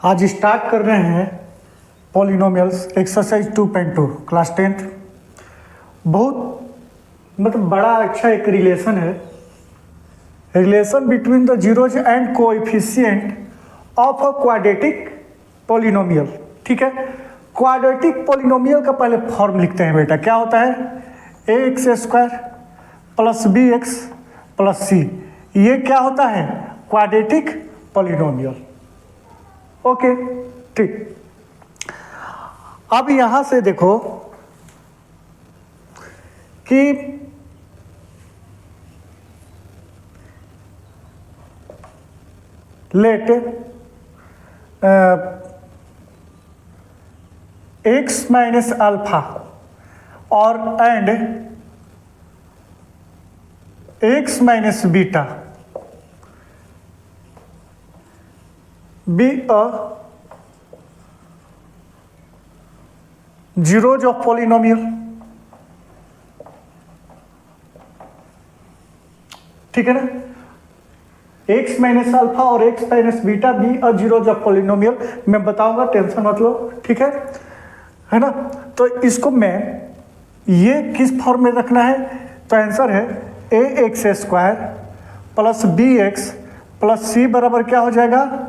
आज स्टार्ट कर रहे हैं पॉलिनोमियल्स एक्सरसाइज 2.2 क्लास 10th। बहुत मतलब बड़ा अच्छा एक रिलेशन है, relation between the zeros and coefficient of a quadratic polynomial. ठीक है, क्वाड्रेटिक पॉलिनोमियल का पहले फॉर्म लिखते हैं बेटा। क्या होता है? ax² plus bx plus c। ये क्या होता है? Quadratic polynomial. ओके, ठीक। अब यहां से देखो कि लेट x माइनस अल्फा और and x minus beta be a zeros of polynomial. ठीक है ना? x माइनस अल्फा और x minus beta be a zeros of polynomial. मैं बताऊंगा, टेंशन मत लो। ठीक है ना? तो इसको मैं ये किस फॉर्म में रखना है? तो आंसर है ax² plus bx plus c बराबर क्या हो जाएगा?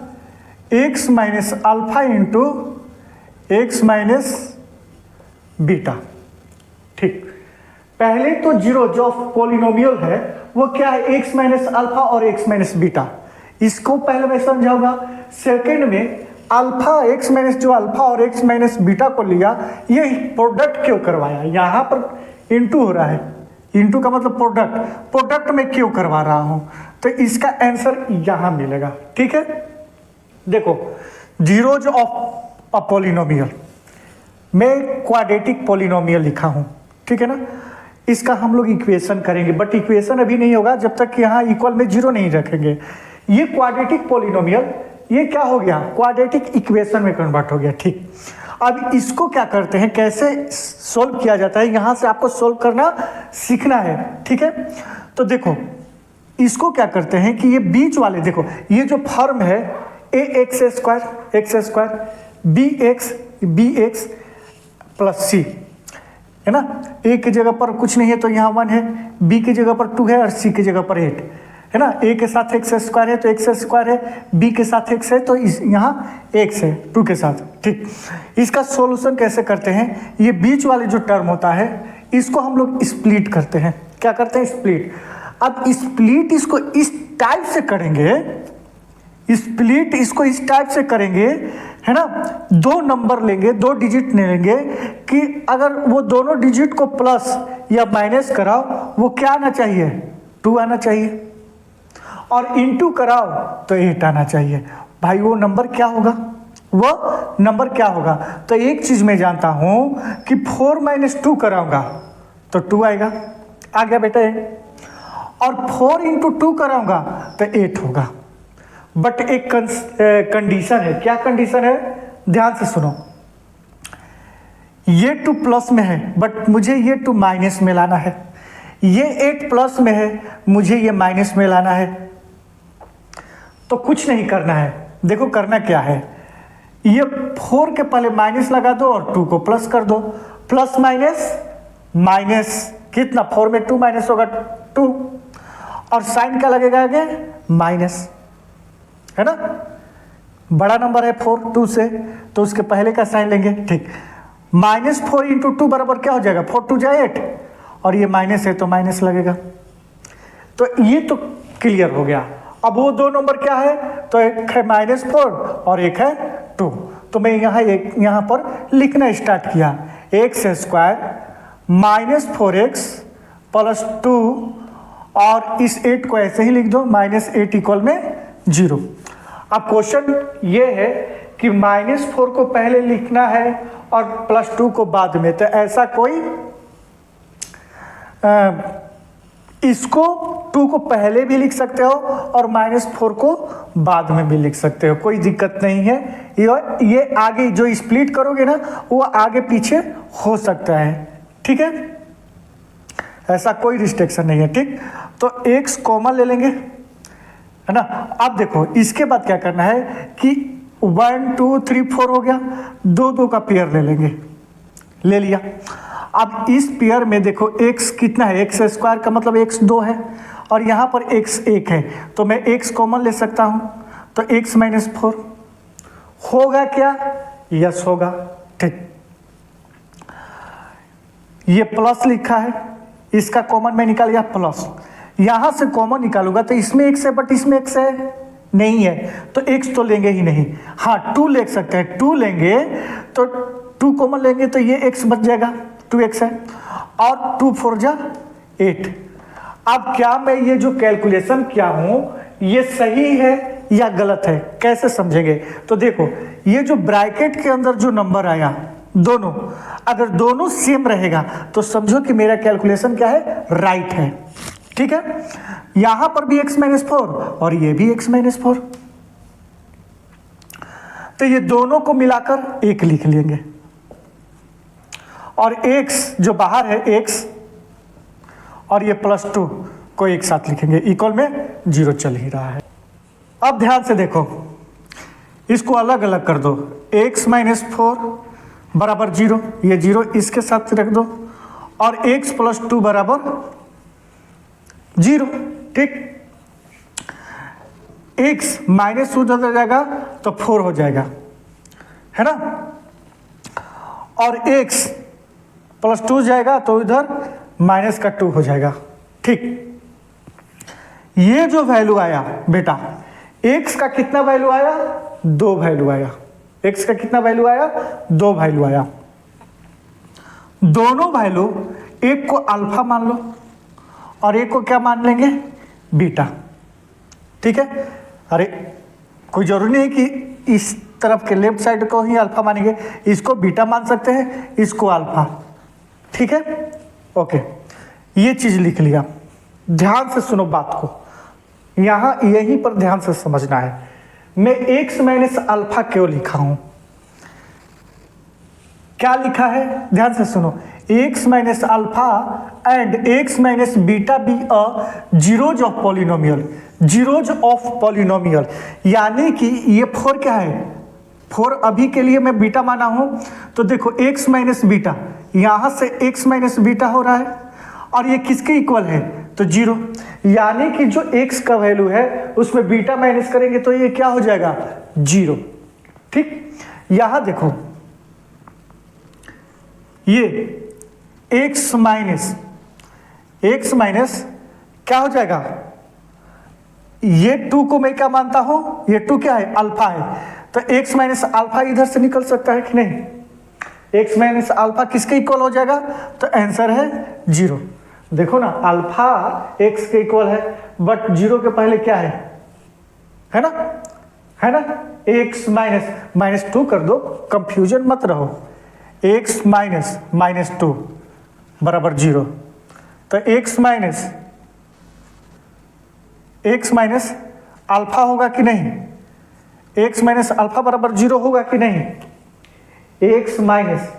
x minus alpha into x minus beta. ठीक, पहले तो जीरो जो पॉलिनोमियल है वो क्या है? x माइनस अल्फा और x माइनस बीटा। इसको पहले मैं समझाऊंगा। सेकंड में अल्फा x माइनस जो अल्फा और x माइनस बीटा को लिया, ये प्रोडक्ट क्यों करवाया? यहां पर इंटू हो रहा है, इंटू का मतलब प्रोडक्ट, प्रोडक्ट में क्यों करवा रहा हूं? तो इसका आंसर यहां मिलेगा। ठीक है, देखो जीरोज ऑफ अ पॉलिनोमियल, मैं क्वाड्रेटिक पॉलिनोमियल लिखा हूं। ठीक है ना? इसका हम लोग इक्वेशन करेंगे, बट इक्वेशन अभी नहीं होगा जब तक यहाँ इक्वल में जीरो नहीं रखेंगे। ये क्वाड्रेटिक पॉलिनोमियल ये क्या हो गया? क्वाड्रेटिक इक्वेशन में कन्वर्ट हो गया। ठीक, अब इसको क्या करते हैं, कैसे सोल्व किया जाता है, यहाँ से आपको सोल्व करना सीखना है। ठीक है, तो देखो इसको क्या करते हैं कि ये बीच वाले, देखो ये जो फॉर्म है x² bx प्लस c है ना। a की जगह पर कुछ नहीं है तो यहाँ 1 है, b की जगह पर 2 है और c की जगह पर 8 है ना। a के साथ x² है तो x² है, b के साथ x है तो यहाँ x है 2 के साथ। ठीक, इसका सॉल्यूशन कैसे करते हैं? ये बीच वाले जो टर्म होता है इसको हम लोग स्प्लिट करते हैं। क्या करते हैं? स्प्लिट। अब स्प्लिट इसको इस टाइप से करेंगे, स्प्लिट इसको इस टाइप से करेंगे है ना। दो नंबर लेंगे, दो डिजिट लेंगे कि अगर वो दोनों डिजिट को प्लस या माइनस कराओ वो क्या आना चाहिए? 2 आना चाहिए, और इनटू कराओ तो 8 आना चाहिए। भाई वो नंबर क्या होगा? वो नंबर क्या होगा? तो एक चीज मैं जानता हूं कि 4 माइनस 2 कराऊंगा तो 2 आएगा, आ गया बेटा 8, और 4 इंटू 2 कराऊंगा तो 8 होगा। बट एक कंडीशन है। क्या कंडीशन है? ध्यान से सुनो। ये 2 प्लस में है बट मुझे ये 2 माइनस में लाना है, ये 8 प्लस में है मुझे ये माइनस में लाना है। तो कुछ नहीं करना है, देखो करना क्या है, ये 4 के पहले माइनस लगा दो और 2 को प्लस कर दो। प्लस माइनस माइनस, कितना? 4 में 2 माइनस होगा 2, और साइन क्या लगेगा आगे? माइनस, है ना। बड़ा नंबर है 4 2 से, तो उसके पहले का साइन लेंगे। ठीक, -4 इंटू 2 बराबर क्या हो जाएगा? 4 2 जाए 8, और ये माइनस है तो माइनस लगेगा। तो ये तो क्लियर हो गया। अब वो दो नंबर क्या है? तो एक है -4 और एक है 2। तो मैं यहाँ पर लिखना स्टार्ट किया, x² -4x प्लस 2, और इस 8 को ऐसे ही लिख दो, -8 इक्वल में 0। अब क्वेश्चन ये है कि -4 को पहले लिखना है और +2 को बाद में। तो ऐसा कोई इसको 2 को पहले भी लिख सकते हो और -4 को बाद में भी लिख सकते हो, कोई दिक्कत नहीं है। ये आगे जो स्प्लिट करोगे ना वो आगे पीछे हो सकता है। ठीक है, ऐसा कोई रिस्ट्रिक्शन नहीं है। ठीक, तो x कॉमन ले लेंगे है ना। अब देखो इसके बाद क्या करना है कि 1 2 3 4 हो गया, दो दो का पेयर ले लेंगे, ले लिया। अब इस पेयर में देखो x कितना है, एक्स स्क्वायर का मतलब x 2 है और यहाँ पर x 1 है, तो मैं x कॉमन ले सकता हूँ, तो x माइनस 4 होगा क्या, यस होगा। ठीक, ये प्लस लिखा है, इसका कॉमन में निकाल लिया प्लस, यहां से कॉमन निकालूंगा तो इसमें x है बट इसमें x है नहीं है, तो x तो लेंगे ही नहीं। हाँ 2 ले सकते हैं, 2 लेंगे तो 2 कॉमन लेंगे तो ये x बच जाएगा, 2x है, और 2 4 जा 8। अब क्या मैं ये जो कैलकुलेशन किया हूं ये सही है या गलत है, कैसे समझेंगे? तो देखो ये जो ब्रैकेट के अंदर जो नंबर आया दोनों, अगर दोनों सेम रहेगा तो समझो कि मेरा कैलकुलेशन क्या है, राइट है। ठीक है, यहां पर भी x माइनस 4 और ये भी x माइनस 4, तो ये दोनों को मिलाकर 1 लिख लेंगे और x जो बाहर है x और ये +2 को एक साथ लिखेंगे, इक्वल में 0 चल ही रहा है। अब ध्यान से देखो, इसको अलग अलग कर दो, x माइनस 4 बराबर 0, ये 0 इसके साथ रख दो और x प्लस 2 बराबर 0। ठीक, x माइनस उधर जाएगा तो 4 हो जाएगा, है ना, और x प्लस 2 जाएगा तो इधर माइनस का 2 हो जाएगा। ठीक, ये जो वैल्यू आया बेटा, x का कितना वैल्यू आया, 2 वैल्यू आया, x का कितना वैल्यू आया, 2 वैल्यू आया। दोनों वैल्यू, एक को अल्फा मान लो और एक को क्या मान लेंगे, बीटा। ठीक है, अरे कोई जरूरी नहीं कि इस तरफ के लेफ्ट साइड को ही अल्फा मानेंगे, इसको बीटा मान सकते हैं, इसको अल्फा। ठीक है, ओके, ये चीज लिख लिया। ध्यान से सुनो बात को, यहां यहीं पर ध्यान से समझना है। मैं x माइनस अल्फा क्यों लिखा हूं, क्या लिखा है, ध्यान से सुनो, x minus alpha and x minus beta be a zeros of polynomial, zeros of polynomial, यानी कि ये 4 क्या है, 4 अभी के लिए मैं बीटा माना हूं, तो देखो x माइनस बीटा, यहां से x माइनस बीटा हो रहा है और ये किसके इक्वल है, तो 0, यानी कि जो x का वैल्यू है उसमें बीटा माइनस करेंगे तो ये क्या हो जाएगा, 0। ठीक, यहां देखो ये x माइनस क्या हो जाएगा, ये 2 को मैं क्या मानता हूं, ये 2 क्या है, अल्फा है, तो x माइनस अल्फा इधर से निकल सकता है कि नहीं, x माइनस अल्फा किसके इक्वल हो जाएगा, तो आंसर है 0। देखो ना, अल्फा x के इक्वल है बट 0 के पहले क्या है ना, है ना, x माइनस 2 कर दो, कंफ्यूजन मत रहो, x माइनस 2 बराबर 0, तो x माइनस अल्फा होगा कि नहीं, x माइनस अल्फा बराबर 0 होगा कि नहीं, x माइनस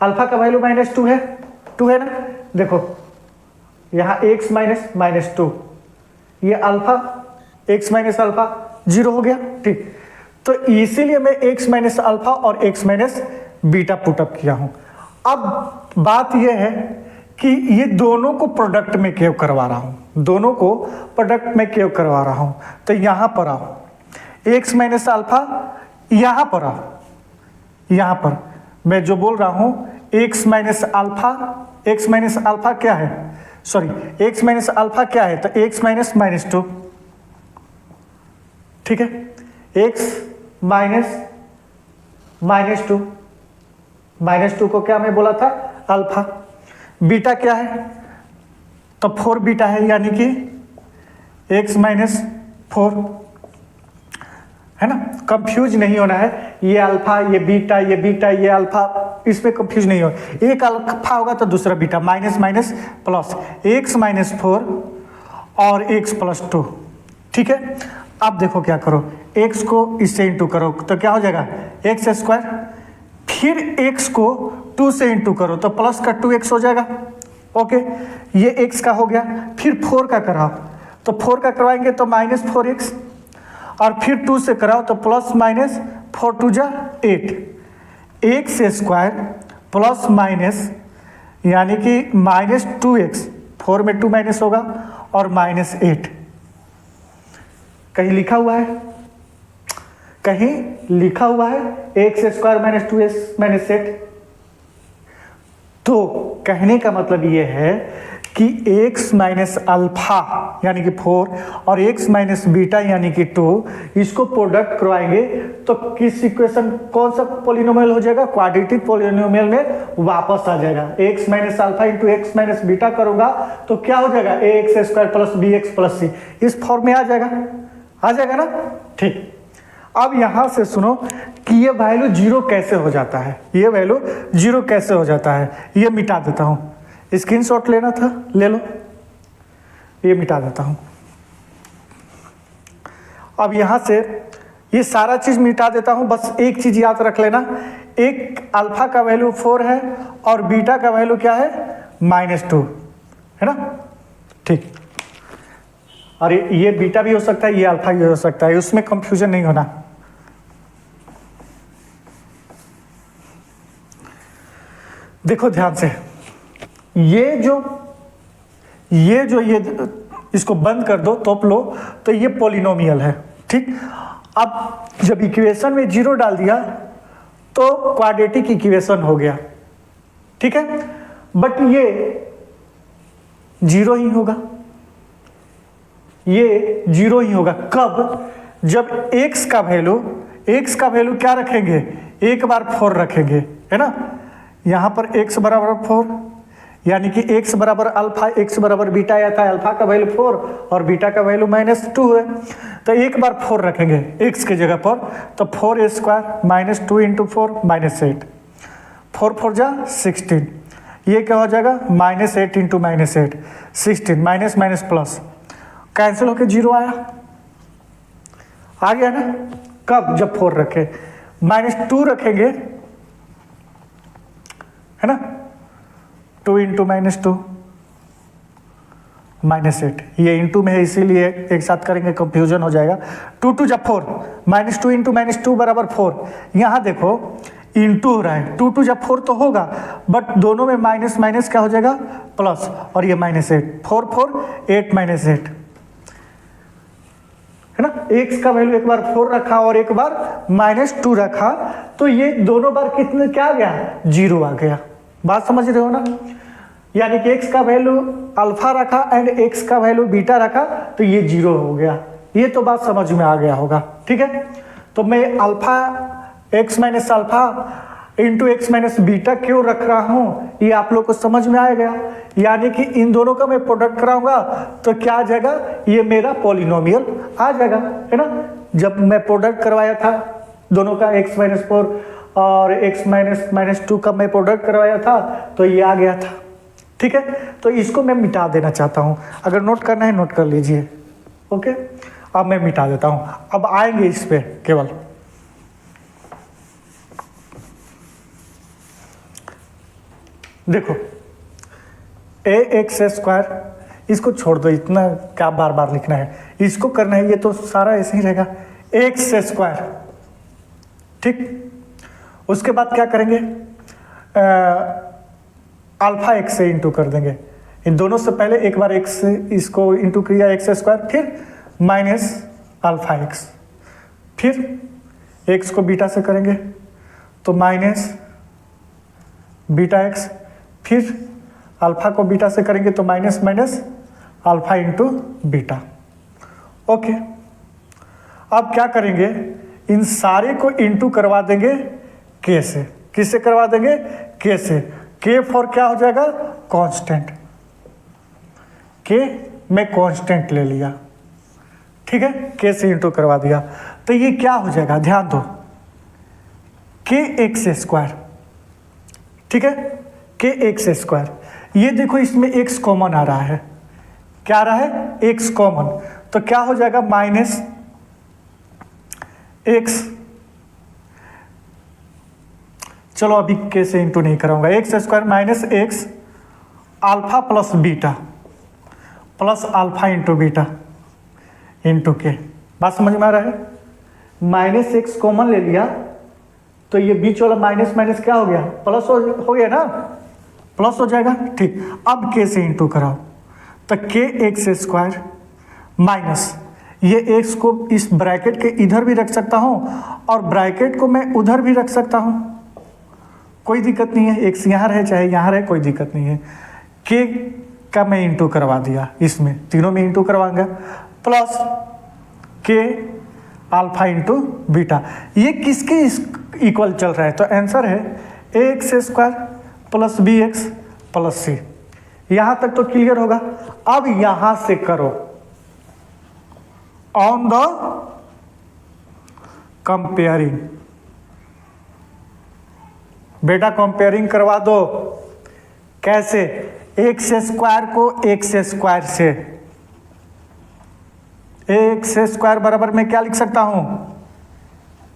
अल्फा का वैल्यू -2 है, 2 है ना, देखो यहाँ x माइनस 2, ये अल्फा, x माइनस अल्फा 0 हो गया। ठीक, तो इसीलिए मैं x माइनस अल्फा और x माइनस बीटा पुटअप किया हूं। अब बात यह है कि ये दोनों को प्रोडक्ट में क्यों करवा रहा हूं, दोनों को प्रोडक्ट में क्यों करवा रहा हूं, तो यहां पर आओ, x माइनस अल्फा, यहां पर आओ, यहां पर मैं जो बोल रहा हूं x माइनस अल्फा क्या है, सॉरी x माइनस अल्फा क्या है, तो x माइनस -2। ठीक है, x माइनस -2 को क्या मैं बोला था, अल्फा। बीटा क्या है, तो 4 बीटा है, यानी कि x माइनस 4, है ना, कंफ्यूज नहीं होना है, ये अल्फा ये बीटा ये अल्फा, इसमें कंफ्यूज नहीं हो, एक अल्फा होगा तो दूसरा beta, minus plus, x minus 4 और x प्लस 2। ठीक है, अब देखो क्या करो, x को इससे इंटू करो तो क्या हो जाएगा, x स्क्वायर, फिर x को 2 से इंटू करो तो प्लस का 2x हो जाएगा। ओके, ये x का हो गया, फिर 4 का कराओ, तो 4 का करवाएंगे तो -4x, और फिर 2 से कराओ तो प्लस माइनस 4 2 जा 8, एक्स स्क्वायर प्लस माइनस यानी कि -2x, 4 में 2 माइनस होगा और -8। कहीं लिखा हुआ है, कहीं लिखा हुआ है एक्स स्क्वायर -2x -8। तो कहने का मतलब ये है कि x माइनस अल्फा यानी कि 4 और x माइनस बीटा यानी कि 2, इसको प्रोडक्ट करवाएंगे तो किस इक्वेशन, कौन सा पॉलिनोमियल हो जाएगा, क्वाड्रेटिक पॉलिनोमियल में वापस आ जाएगा। x minus alpha into x minus beta करूंगा तो क्या हो जाएगा, ax square plus bx plus c, इस फॉर्म में आ जाएगा ना। ठीक, अब यहां से सुनो कि ये वैल्यू 0 कैसे हो जाता है, ये वैल्यू 0 कैसे हो जाता है, ये मिटा देता हूं। स्क्रीनशॉट लेना था, ले लो, ये मिटा देता हूं। अब यहां से ये सारा चीज मिटा देता हूं, बस एक चीज याद रख लेना, एक अल्फा का वैल्यू 4 है और बीटा का वैल्यू क्या है, -2 है ना। ठीक, और ये बीटा भी हो सकता है, ये अल्फा भी हो सकता है, उसमें कंफ्यूजन नहीं होना। देखो ध्यान से, ये इसको बंद कर दो, तोप लो, तो ये पॉलिनोमियल है। ठीक, अब जब इक्वेशन में 0 डाल दिया तो क्वाड्रेटिक इक्वेशन हो गया। ठीक है, बट ये 0 ही होगा, ये 0 ही होगा। कब, जब x का वैल्यू क्या रखेंगे, एक बार 4 रखेंगे, है ना। यहां पर x बराबर 4 यानी कि x बराबर अल्फा, x बराबर बीटा आया था, अल्फा का वैल्यू 4 और बीटा का वैल्यू -2 है, तो एक बार 4 रखेंगे x की जगह पर, तो 4 स्क्वायर -2 इंटू 4 -8, 4 4 जा 16, ये क्या हो जाएगा, -8 into -8 16, minus minus plus cancel होकर 0 आ गया ना। कब, जब 4 रखे, -2 रखेंगे, है ना, 2 इंटू -2 -8, ये इंटू में है इसीलिए एक साथ करेंगे कंफ्यूजन हो जाएगा। 2 2 जब 4, -2 इंटू -2 बराबर 4, यहाँ देखो इंटू हो रहा है, 2 2 जब 4 तो होगा, बट दोनों में माइनस माइनस क्या हो जाएगा, प्लस, और ये -8, 4 4 8 -8, है ना। x का वैल्यू एक बार 4 रखा और एक बार -2 रखा, तो ये दोनों बार कितने क्या आ गया, 0 आ गया। बात समझ रहे हो ना, यानी कि x का वैल्यू अल्फा रखा एंड x का वैल्यू बीटा रखा तो ये 0 हो गया। ये तो बात समझ में आ गया होगा। ठीक है, तो मैं alpha x minus alpha into x minus beta क्यों रख रहा हूं, ये आप लोग को समझ में आ गया। यानी कि इन दोनों का मैं प्रोडक्ट कराऊंगा तो क्या आ जाएगा, ये मेरा पॉलिनोमियल आ जाएगा, है ना। जब मैं प्रोडक्ट करवाया था दोनों का, x माइनस 4 और x माइनस 2 का मैं प्रोडक्ट करवाया था, तो ये आ गया था। ठीक है, तो इसको मैं मिटा देना चाहता हूं, अगर नोट करना है नोट कर लीजिए। ओके, अब मैं मिटा देता हूं। अब आएंगे इस पे केवल, देखो ax², इसको छोड़ दो, इतना क्या बार बार लिखना है, इसको करना है, ये तो सारा ऐसे ही रहेगा, x²। ठीक, उसके बाद क्या करेंगे, अल्फा x से इंटू कर देंगे। इन दोनों से पहले एक बार x से इसको इंटू किया x², फिर माइनस अल्फा x, फिर x को बीटा से करेंगे तो माइनस बीटा x, फिर अल्फा को बीटा से करेंगे तो minus minus alpha into beta. Okay, अब क्या करेंगे, इन सारे को इंटू करवा देंगे k से। किससे करवा देंगे, k से। k फॉर क्या हो जाएगा, कांस्टेंट, k में कांस्टेंट ले लिया। ठीक है, k से इंटू करवा दिया, तो ये क्या हो जाएगा, ध्यान दो, kx²। ठीक है, kx², ये देखो इसमें x कॉमन आ रहा है, क्या आ रहा है, x कॉमन, तो क्या हो जाएगा, माइनस x, चलो अभी k से इंटू नहीं कराऊंगा, x² minus x alpha plus beta plus alpha into beta into के, बात समझ में आ रहा है? माइनस एक्स कॉमन ले लिया तो ये बीच वाला माइनस माइनस क्या हो गया, प्लस हो गया ना, प्लस हो जाएगा। ठीक, अब के से इंटू कराओ तो के एक्स स्क्वायर माइनस ये एक्स को इस ब्रैकेट के इधर भी रख सकता हूँ और ब्रैकेट को मैं उधर भी रख सकता हूँ, कोई दिक्कत नहीं है। एक्स यहाँ रहे चाहे यहाँ रहे, कोई दिक्कत नहीं है। के का मैं इंटू करवा दिया, इसमें तीनों में इंटू करवाऊंगा, प्लस के अल्फा इंटू बीटा। ये किसके इक्वल चल रहा है? तो आंसर है a x square plus b x plus c. यहां तक तो क्लियर होगा। अब यहां से करो ऑन द कंपेयरिंग, बेटा कंपेयरिंग करवा दो। कैसे? एक्स स्क्वायर को एक्स स्क्वायर से, एक्स स्क्वायर बराबर में क्या लिख सकता हूं?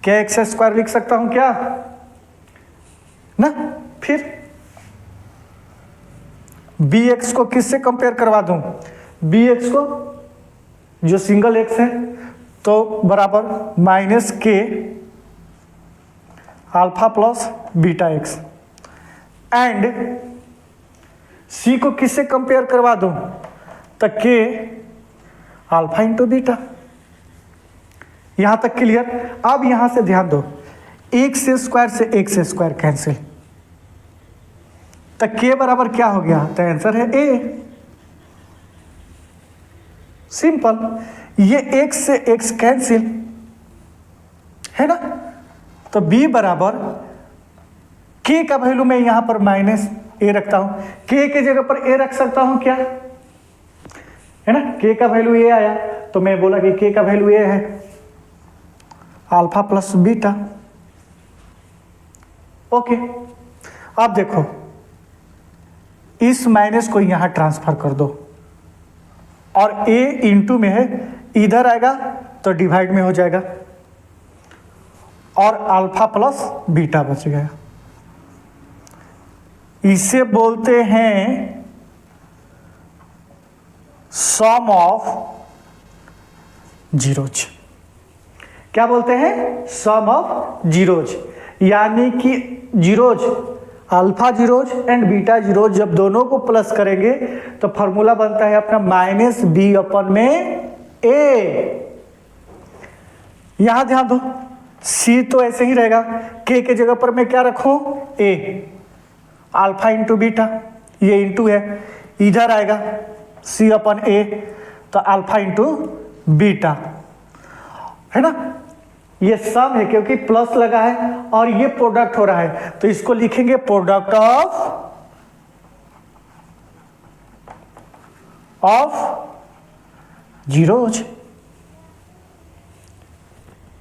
क्या एक्स स्क्वायर लिख सकता हूं क्या ना? फिर बी एक्स को किससे कंपेयर करवा दूं? बी एक्स को जो सिंगल एक्स है तो बराबर माइनस के alpha plus beta x, and c को किससे कंपेयर करवा दूं? तो के अल्फा इंटू बीटा। यहां तक क्लियर? अब यहां से ध्यान दो, एक्स स्क्वायर से एक्स स्क्वायर कैंसिल, तो के बराबर क्या हो गया? तो आंसर है ए। सिंपल। ये एक्स से एक्स कैंसिल है ना, तो बी बराबर के का वैल्यू मैं यहां पर माइनस ए रखता हूं, के के जगह पर ए रख सकता हूं क्या, है ना? के का वैल्यू ए आया तो मैं बोला कि के का वैल्यू ए है अल्फा प्लस बीटा। ओके, अब देखो इस माइनस को यहां ट्रांसफर कर दो और a इंटू में है, इधर आएगा तो डिवाइड में हो जाएगा और अल्फा प्लस बीटा बच गया। इसे बोलते हैं सम ऑफ जीरोज। क्या बोलते हैं? सम ऑफ जीरोज। यानी कि zeros, alpha zeros and beta zeros जब दोनों को प्लस करेंगे तो फॉर्मूला बनता है अपना माइनस बी अपन में ए। यहां ध्यान दो, सी तो ऐसे ही रहेगा, के जगह पर मैं क्या रखूं? ए। अल्फा इंटू बीटा, ये इंटू है, इधर आएगा सी अपन ए, तो अल्फा इंटू बीटा, है ना? ये सम है क्योंकि प्लस लगा है और ये प्रोडक्ट हो रहा है, तो इसको लिखेंगे प्रोडक्ट ऑफ जीरोज।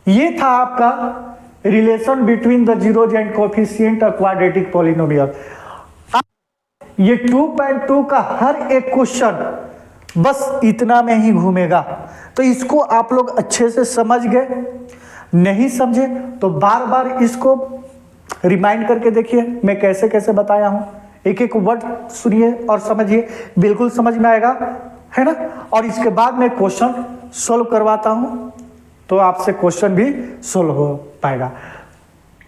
ये था आपका relation between the zeros and coefficient of quadratic polynomial. ये 2.2 का हर एक क्वेश्चन बस इतना में ही घूमेगा, तो इसको आप लोग अच्छे से समझ गए। नहीं समझे तो बार बार इसको रिमाइंड करके देखिए मैं कैसे कैसे बताया हूं। एक एक वर्ड सुनिए और समझिए, बिल्कुल समझ में आएगा, है ना? और इसके बाद मैं क्वेश्चन सोल्व करवाता हूं तो आपसे क्वेश्चन भी सोल्व हो पाएगा।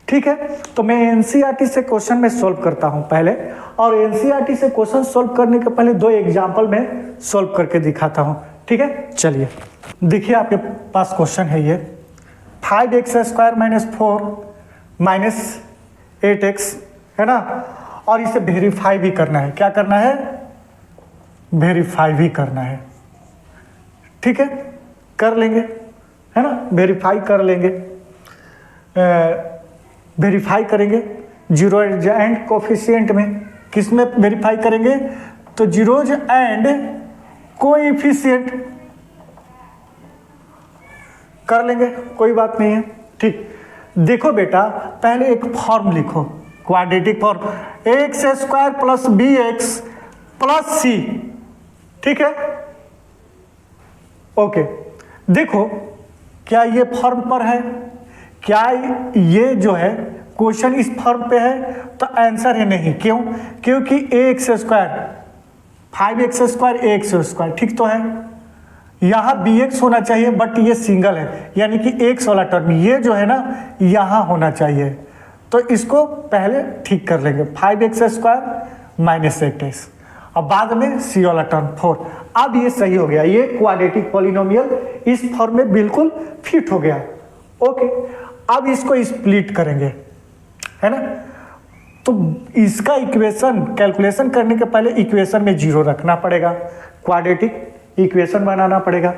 ठीक है, तो मैं एनसीईआरटी से क्वेश्चन में सोल्व करता हूं पहले, और एनसीईआरटी से क्वेश्चन सोल्व करने के पहले दो एग्जाम्पल में सोल्व करके दिखाता हूं। ठीक है, चलिए देखिए आपके पास क्वेश्चन है ये 5x square minus 4 minus 8x, है ना? और इसे वेरीफाई भी करना है। क्या करना है? वेरीफाई भी करना है। ठीक है, कर लेंगे, है ना? वेरीफाई कर लेंगे, वेरीफाई करेंगे जीरोज एंड कोफिशिएंट में। किस में वेरीफाई करेंगे? तो जीरोज एंड कोएफिशिएंट कर लेंगे, कोई बात नहीं है। ठीक, देखो बेटा पहले एक फॉर्म लिखो, quadratic form x square plus b x plus c. ठीक है, ओके। देखो क्या ये फॉर्म पर है? क्या ये जो है क्वेश्चन इस फॉर्म पे है? तो आंसर है नहीं। क्यों? क्योंकि ए एक्स स्क्वायर 5x स्क्वायर ए एक्स स्क्वायर ठीक तो है, यहाँ बी एक्स होना चाहिए, बट ये सिंगल है, यानी कि एक्स वाला टर्म ये जो है ना यहाँ होना चाहिए। तो इसको पहले ठीक कर लेंगे, 5x² माइनस 8x, और बाद में सी वाला टर्म 4। अब ये सही हो गया, ये क्वाड्रेटिक पॉलिनोमियल इस फॉर्म में बिल्कुल फिट हो गया। ओके, अब इसको स्प्लिट करेंगे, है ना। तो इसका इक्वेशन कैलकुलेशन करने के पहले इक्वेशन में 0 रखना पड़ेगा, क्वाड्रेटिक इक्वेशन बनाना पड़ेगा।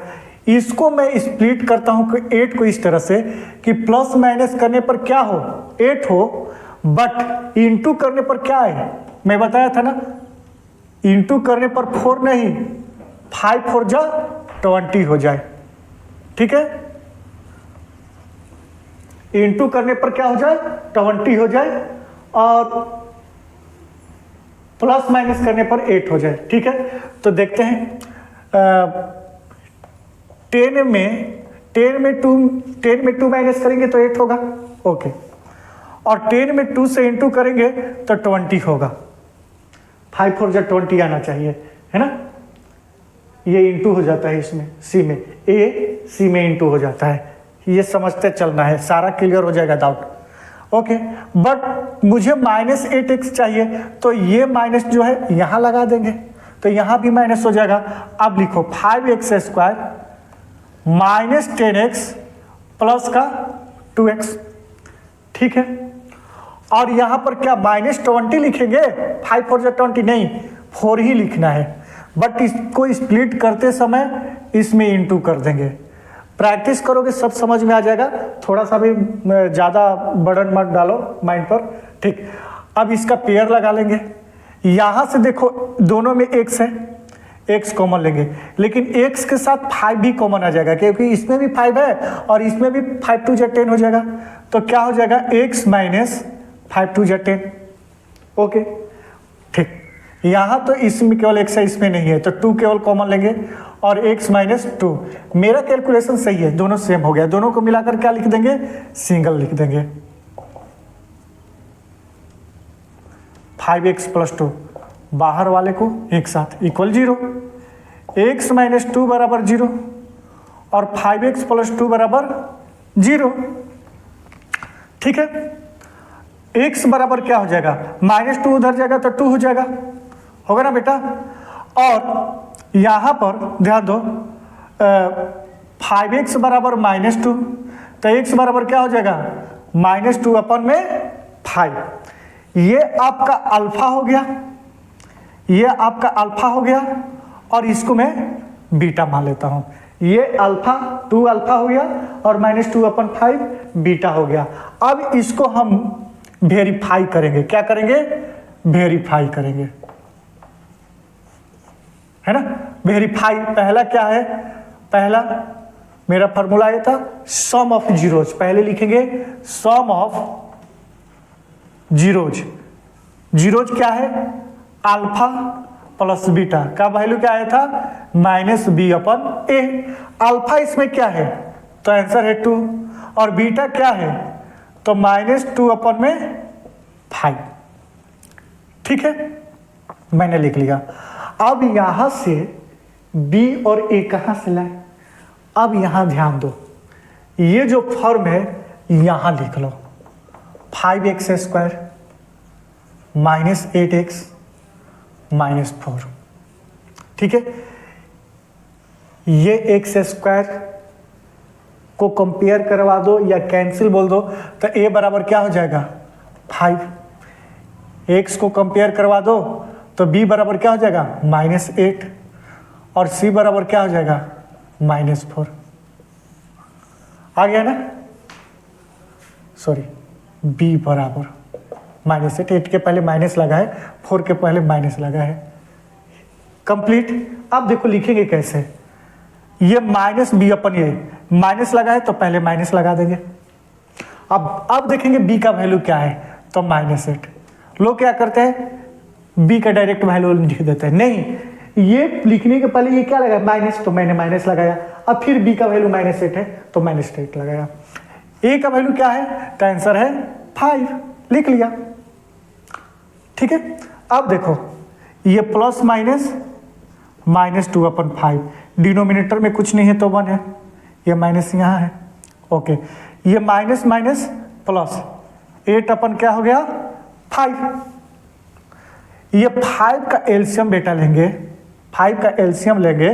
इसको मैं स्प्लिट करता हूं कि 8 को इस तरह से कि प्लस माइनस करने पर क्या हो, 8 हो, बट इंटू करने पर क्या है, मैं बताया था ना, इंटू करने पर 4 नहीं, 5 4 जा 20 हो जाए, ठीक है। इंटू करने पर क्या हो जाए, 20 हो जाए, और प्लस माइनस करने पर 8 हो जाए, ठीक है। तो देखते हैं 10 में 2 माइनस करेंगे तो 8 होगा, ओके, और 10 में 2 से इंटू करेंगे तो 20 होगा, 5 4 जा 20 आना चाहिए, है ना। ये इंटू हो जाता है इसमें, सी में, ए सी में इंटू हो जाता है, ये समझते चलना है, सारा क्लियर हो जाएगा डाउट, ओके। बट मुझे -8x चाहिए, तो ये माइनस जो है यहाँ लगा देंगे, तो यहाँ भी माइनस हो जाएगा। अब लिखो 5x² माइनस 10x प्लस का 2x, ठीक है। और यहाँ पर क्या -20 लिखेंगे, 5 4 जा 20 नहीं, 4 ही लिखना है, बट इसको स्प्लिट करते समय इसमें इंटू कर देंगे। प्रैक्टिस करोगे सब समझ में आ जाएगा, थोड़ा सा भी ज़्यादा बर्डन मत डालो माइंड पर, ठीक। अब इसका पेयर लगा लेंगे, यहाँ से देखो दोनों में x है, x कॉमन लेंगे, लेकिन x के साथ 5 भी कॉमन आ जाएगा, क्योंकि इसमें भी 5 है और इसमें भी 5 2 जा 10 हो जाएगा, तो क्या हो जाएगा x माइनस 5 2 जा 10, ओके, ठीक। यहाँ तो इसमें केवल x है, इसमें नहीं है, तो 2 केवल कॉमन लेंगे और x माइनस 2। मेरा कैलकुलेशन सही है, दोनों सेम हो गया, दोनों को मिलाकर क्या लिख देंगे, सिंगल लिख देंगे। 5x प्लस 2 बाहर वाले को एक साथ इक्वल 0, x माइनस 2 बराबर 0 और 5x प्लस 2 बराबर 0, ठीक है। x बराबर क्या हो जाएगा, -2 उधर जाएगा तो 2 हो जाएगा, होगा ना बेटा। और यहाँ पर ध्यान दो 5x बराबर -2, तो x बराबर क्या हो जाएगा, -2 अपन में 5, ये आपका अल्फा हो गया, ये आपका अल्फा हो गया, और इसको मैं बीटा मान लेता हूं, ये अल्फा 2 अल्फा हो गया और -2 अपन 5 बीटा हो गया। अब इसको हम वेरीफाई करेंगे, क्या करेंगे, वेरीफाई करेंगे, है ना। वेरीफाई पहला क्या है, पहला मेरा फॉर्मूला ये था सम ऑफ जीरोज, पहले लिखेंगे सम ऑफ जीरोज। जीरोज क्या है, अल्फा प्लस बीटा का वैल्यू क्या आया था, -b/a। अल्फा इसमें क्या है, तो आंसर है 2, और बीटा क्या है, तो -2/5, ठीक है, मैंने लिख लिया। अब यहां से b और a कहां से लाए, अब यहां ध्यान दो, ये जो फॉर्म है यहां लिख लो, 5x² माइनस 8x माइनस 4, ठीक है। ये x² को कंपेयर करवा दो या कैंसिल बोल दो, तो a बराबर क्या हो जाएगा, 5, x को कंपेयर करवा दो तो b बराबर क्या हो जाएगा, -8, और c बराबर क्या हो जाएगा, -4। आ गया ना, सॉरी, b बराबर -8 के पहले माइनस लगा है, 4 के पहले माइनस लगा है, कंप्लीट। अब देखो लिखेंगे कैसे, ये -b/a, माइनस लगा है तो पहले माइनस लगा देंगे। अब देखेंगे b का वैल्यू क्या है, तो -8। लोग क्या करते हैं, b का डायरेक्ट वैल्यू लिख देते हैं, नहीं, ये लिखने के पहले ये क्या लगा, माइनस, तो मैंने माइनस लगाया। अब फिर b का वैल्यू -8 है तो -8 लगाया। a का वैल्यू क्या है, तो आंसर है 5, लिख लिया, ठीक है। अब देखो ये प्लस माइनस -2/5। डिनोमिनेटर में कुछ नहीं है तो 1 है, ये माइनस यहाँ है। ओके, ये माइनस माइनस प्लस 8 अपन क्या हो गया 5। ये 5 का एलसीएम बेटा लेंगे, 5 का एलसीएम लेंगे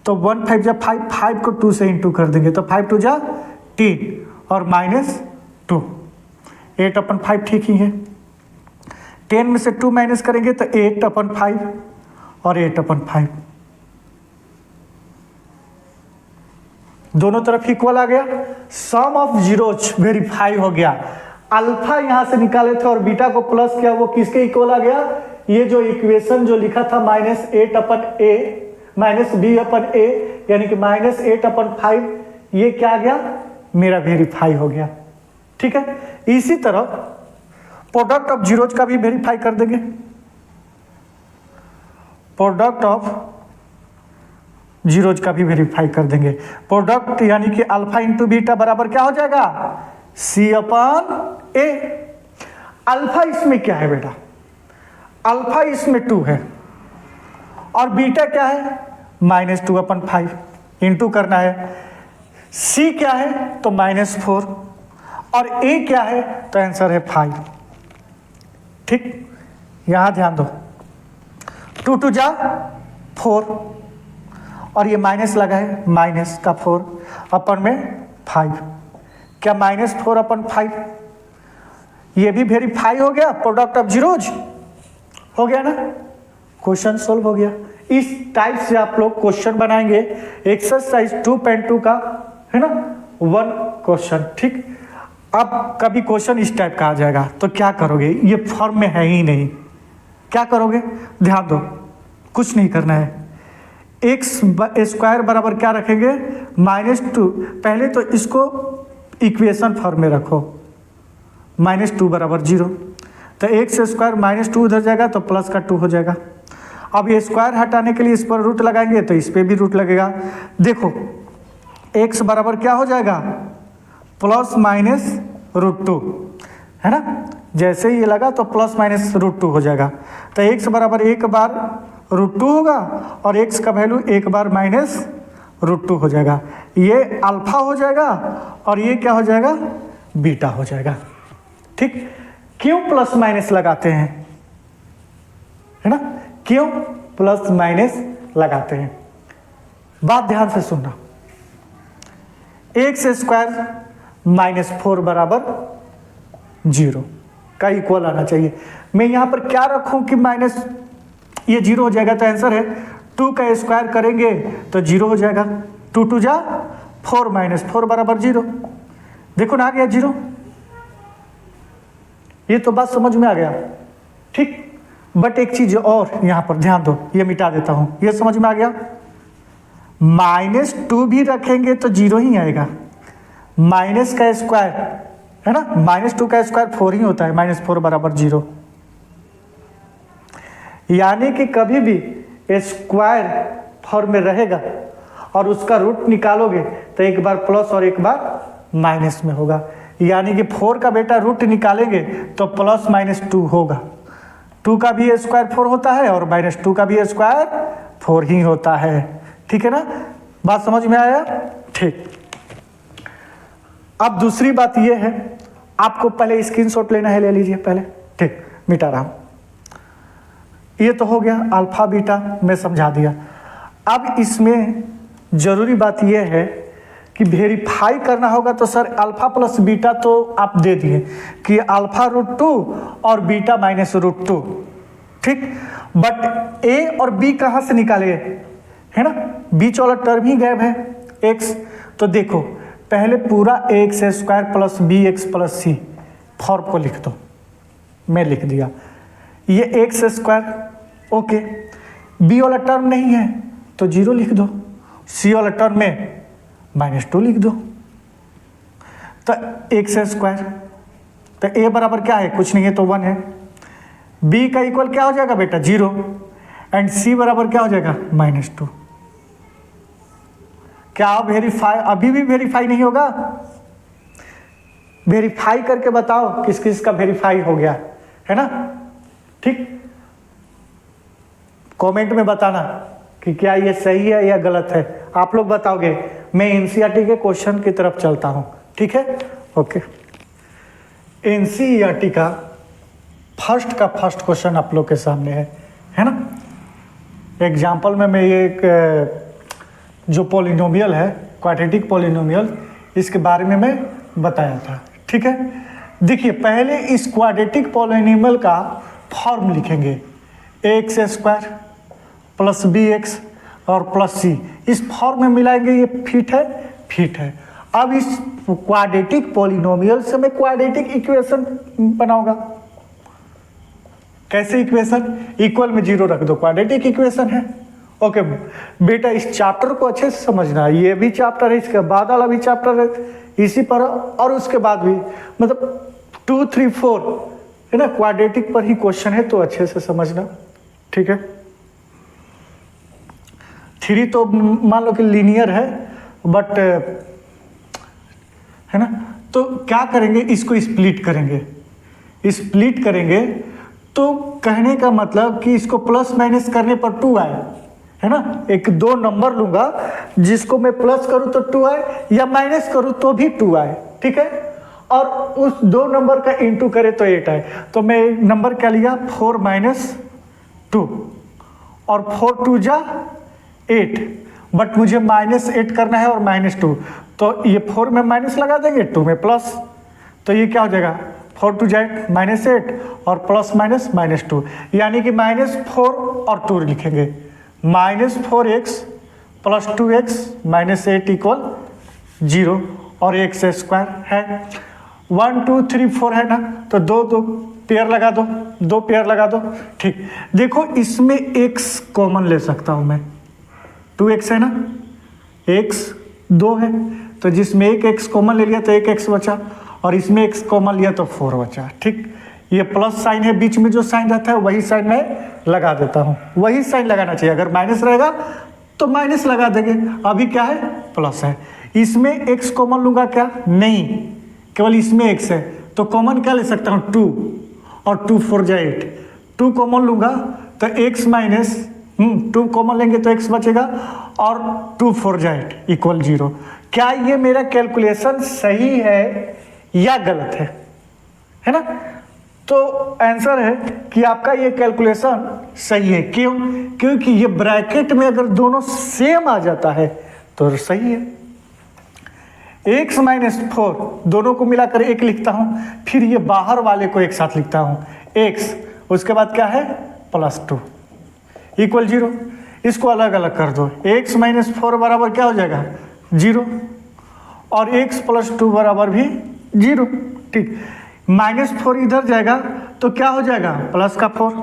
तो 1 5 जा 5, 5 को 2 से इंटू कर देंगे तो 5 2 जा 10 और -2। 8/5 ठीक ही है। 10 में से 2 माइनस करेंगे तो 8/5 और 8/5 दोनों तरफ इक्वल आ गया। सम ऑफ जीरोज वेरीफाई हो गया। अल्फा यहां से निकाले थे और बीटा को प्लस किया, वो किसके इक्वल आ गया? ये जो इक्वेशन जो लिखा था -8/a -b/a यानी कि -8/5, ये क्या आ गया मेरा वेरीफाई हो गया। ठीक है, इसी तरह प्रोडक्ट ऑफ जीरोज का भी वेरीफाई कर देंगे। प्रोडक्ट ऑफ जीरोज का भी वेरीफाई कर देंगे। प्रोडक्ट यानी कि अल्फा इंटू बीटा बराबर क्या हो जाएगा C/a। अल्फा इसमें क्या है बेटा? अल्फा इसमें 2 है और बीटा क्या है -2/5 इंटू करना है। C क्या है तो -4 और A क्या है तो आंसर है 5। ठीक, यहां ध्यान दो, 2 2 जा 4 और ये माइनस लगा है, माइनस का 4 अपन में 5, क्या -4/5 ये भी वेरीफाई हो गया। प्रोडक्ट ऑफ जीरोज हो गया ना, क्वेश्चन सोल्व हो गया। इस टाइप से आप लोग क्वेश्चन बनाएंगे एक्सरसाइज 2.2 का, है ना, 1 क्वेश्चन। ठीक, अब कभी क्वेश्चन इस टाइप का आ जाएगा तो क्या करोगे? ये फॉर्म में है ही नहीं, क्या करोगे? ध्यान दो, कुछ नहीं करना है। x² बराबर क्या रखेंगे -2। पहले तो इसको इक्वेशन फॉर्म में रखो, -2 बराबर 0 तो x² -2 उधर जाएगा तो प्लस का 2 हो जाएगा। अब ये स्क्वायर हटाने के लिए इस पर रूट लगाएंगे तो इस पर भी रूट लगेगा। देखो x बराबर क्या हो जाएगा ±√2, है ना। जैसे ही ये लगा तो ±√2 हो जाएगा तो x बराबर 1 बार √2 होगा और x का वैल्यू 1 बार -√2 हो जाएगा। ये अल्फा हो जाएगा और ये क्या हो जाएगा बीटा हो जाएगा। ठीक, क्यों प्लस माइनस लगाते हैं, है ना, क्यों प्लस माइनस लगाते हैं? बात ध्यान से सुनना। x² -4 बराबर 0 का इक्वल आना चाहिए। मैं यहां पर क्या रखूं कि माइनस ये 0 हो जाएगा तो आंसर है 2 का स्क्वायर करेंगे तो 0 हो जाएगा। 2 2 जा 4 -4 बराबर 0। देखो ना आ गया 0। ये तो बात समझ में आ गया। ठीक, बट एक चीज और यहां पर ध्यान दो, ये मिटा देता हूं। ये समझ में आ गया, -2 भी रखेंगे तो 0 ही आएगा। माइनस का स्क्वायर, है ना, -2 का स्क्वायर 4 ही होता है, -4 बराबर 0। यानी कि कभी भी स्क्वायर फॉर्म में रहेगा और उसका रूट निकालोगे तो एक बार प्लस और एक बार माइनस में होगा। यानी कि 4 का बेटा रूट निकालेंगे तो +-2 होगा। 2 का भी स्क्वायर 4 होता है और -2 का भी स्क्वायर 4 ही होता है। ठीक है ना, बात समझ में आया? ठीक, अब दूसरी बात यह है, आपको पहले स्क्रीनशॉट लेना है, ले लीजिए पहले। ठीक, मिटा रहा हूं। ये तो हो गया अल्फा बीटा, मैं समझा दिया। अब इसमें जरूरी बात यह है कि वेरीफाई करना होगा तो सर अल्फा प्लस बीटा तो आप दे दिए कि अल्फा √2 और बीटा -√2। ठीक, बट ए और बी कहाँ से निकाले, है ना, बीच वाला टर्म ही गायब है x। तो देखो पहले पूरा ax² + bx + c फॉर्म को लिख दो, मैं लिख दिया। ये x², ओके, b वाला टर्म नहीं है तो 0 लिख दो, c वाला टर्म में -2 लिख दो, तो x²। तो a बराबर क्या है, कुछ नहीं है तो 1 है। b का इक्वल क्या हो जाएगा बेटा 0 एंड c बराबर क्या हो जाएगा -2। क्या वेरीफाई, अभी भी वेरीफाई नहीं होगा? वेरीफाई करके बताओ किस किस का वेरीफाई हो गया, है ना। ठीक, कमेंट में बताना कि क्या ये सही है या गलत है, आप लोग बताओगे, मैं एनसीईआरटी के क्वेश्चन की तरफ चलता हूँ, ठीक है। ओके, एनसीईआरटी का फर्स्ट क्वेश्चन आप लोग के सामने है ना। एग्जाम्पल में मैं ये एक जो पॉलिनोमियल है, क्वाड्रेटिक पॉलिनोमियल, इसके बारे में मैं बताया था, ठीक है। देखिए, पहले इस क्वाड्रेटिक पॉलिनोमियल का फॉर्म लिखेंगे, x square plus b x और प्लस सी, इस फॉर्म में मिलाएंगे, ये फिट है। अब इस क्वाड्रेटिक पॉलिनोमियल से मैं क्वाड्रेटिक इक्वेशन बनाऊंगा। कैसे इक्वेशन? इक्वल में 0 रख दो, क्वाड्रेटिक इक्वेशन है। ओके बेटा, इस चैप्टर को अच्छे से समझना, ये भी चैप्टर है, इसके बाद वाला भी चैप्टर है इसी पर, और उसके बाद भी, मतलब 2, 3, 4 है ना, क्वाड्रेटिक पर ही क्वेश्चन है, तो अच्छे से समझना, ठीक है। 3 तो मान लो कि लीनियर है, बट है ना, तो क्या करेंगे, इसको स्प्लिट करेंगे, तो कहने का मतलब कि इसको प्लस माइनस करने पर 2 आए, है ना। एक 2 नंबर लूंगा, जिसको मैं प्लस करूं तो 2 आए, या माइनस करूं तो भी 2 आए, ठीक है। और उस 2 नंबर का इंटू करे तो 8 आए, तो मैं नंबर क्या लिया, 4 - 2, और 4 2 जा 8, बट मुझे -8 करना है और -2, तो ये 4 में माइनस लगा देंगे, 2 में प्लस, तो ये क्या हो जाएगा, 4 2 जा 8 और प्लस -2, यानी कि -4 और 2 लिखेंगे, -4x प्लस 2x -8 = 0, और एक्स स्क्वायर है। 1 2 3 4 है ना, तो दो पेयर लगा दो, 2 पेयर लगा दो, ठीक। देखो, इसमें x कॉमन ले सकता हूं मैं, 2x है ना, x 2 है, तो जिसमें एक x कॉमन ले लिया तो एक x बचा, और इसमें x कॉमन लिया तो 4 बचा, ठीक। ये प्लस साइन है, बीच में जो साइन रहता है वही साइन मैं लगा देता हूँ, वही साइन लगाना चाहिए, अगर माइनस रहेगा तो माइनस लगा देंगे, अभी क्या है, प्लस है। इसमें x कॉमन लूंगा क्या, नहीं, केवल इसमें x है, तो कॉमन क्या ले सकता हूँ, 2, और 2 4 जा 8, 2 कॉमन लूंगा तो x माइनस 2 कॉमन लेंगे तो x बचेगा, और 2 4 जा 8 = 0। क्या ये मेरा कैलकुलेशन सही है या गलत है ना। तो आंसर है कि आपका ये कैलकुलेशन सही है। क्यों? क्योंकि ये ब्रैकेट में अगर दोनों सेम आ जाता है तो सही है। x - 4 दोनों को मिलाकर 1 लिखता हूं, फिर ये बाहर वाले को एक साथ लिखता हूं, x, उसके बाद क्या है, +2 = 0। इसको अलग अलग कर दो, x - 4 बराबर क्या हो जाएगा, 0, और x + 2 बराबर भी 0, ठीक। -4 इधर जाएगा तो क्या हो जाएगा, प्लस का 4,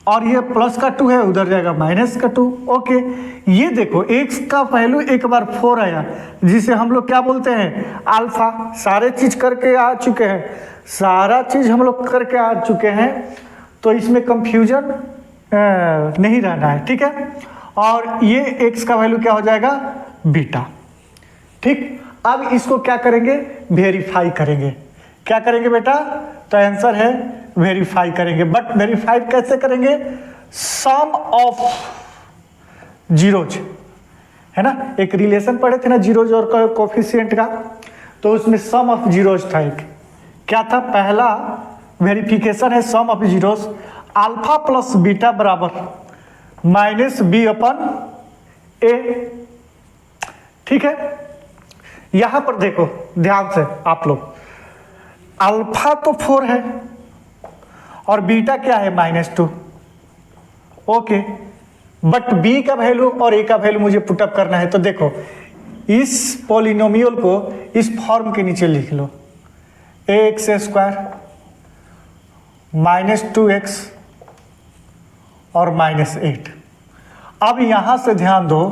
और ये प्लस का 2 है, उधर जाएगा -2। ओके, ये देखो x का वैल्यू एक बार 4 आया, जिसे हम लोग क्या बोलते हैं, अल्फा। सारे चीज करके आ चुके हैं, सारा चीज हम लोग करके आ चुके हैं, तो इसमें कंफ्यूजन नहीं रहना है, ठीक है। और ये x का वैल्यू क्या हो जाएगा, बीटा, ठीक। अब इसको क्या करेंगे, वेरीफाई करेंगे। क्या करेंगे बेटा, तो आंसर है वेरीफाई करेंगे, बट वेरीफाई कैसे करेंगे, सम ऑफ जीरोज, है ना। एक रिलेशन पढ़े थे ना जीरोज और कोफिशिएंट का, तो उसमें सम ऑफ जीरोज था। एक क्या था, पहला वेरिफिकेशन है sum of zeros, alpha plus beta बराबर -b/a, ठीक है। यहां पर देखो ध्यान से आप लोग, अल्फा तो 4 है और बीटा क्या है, -2, ओके। बट b का वैल्यू और a का वैल्यू मुझे पुटअप करना है, तो देखो इस पॉलिनोमियल को इस फॉर्म के नीचे लिख लो, ax² -2x और -8। अब यहां से ध्यान दो,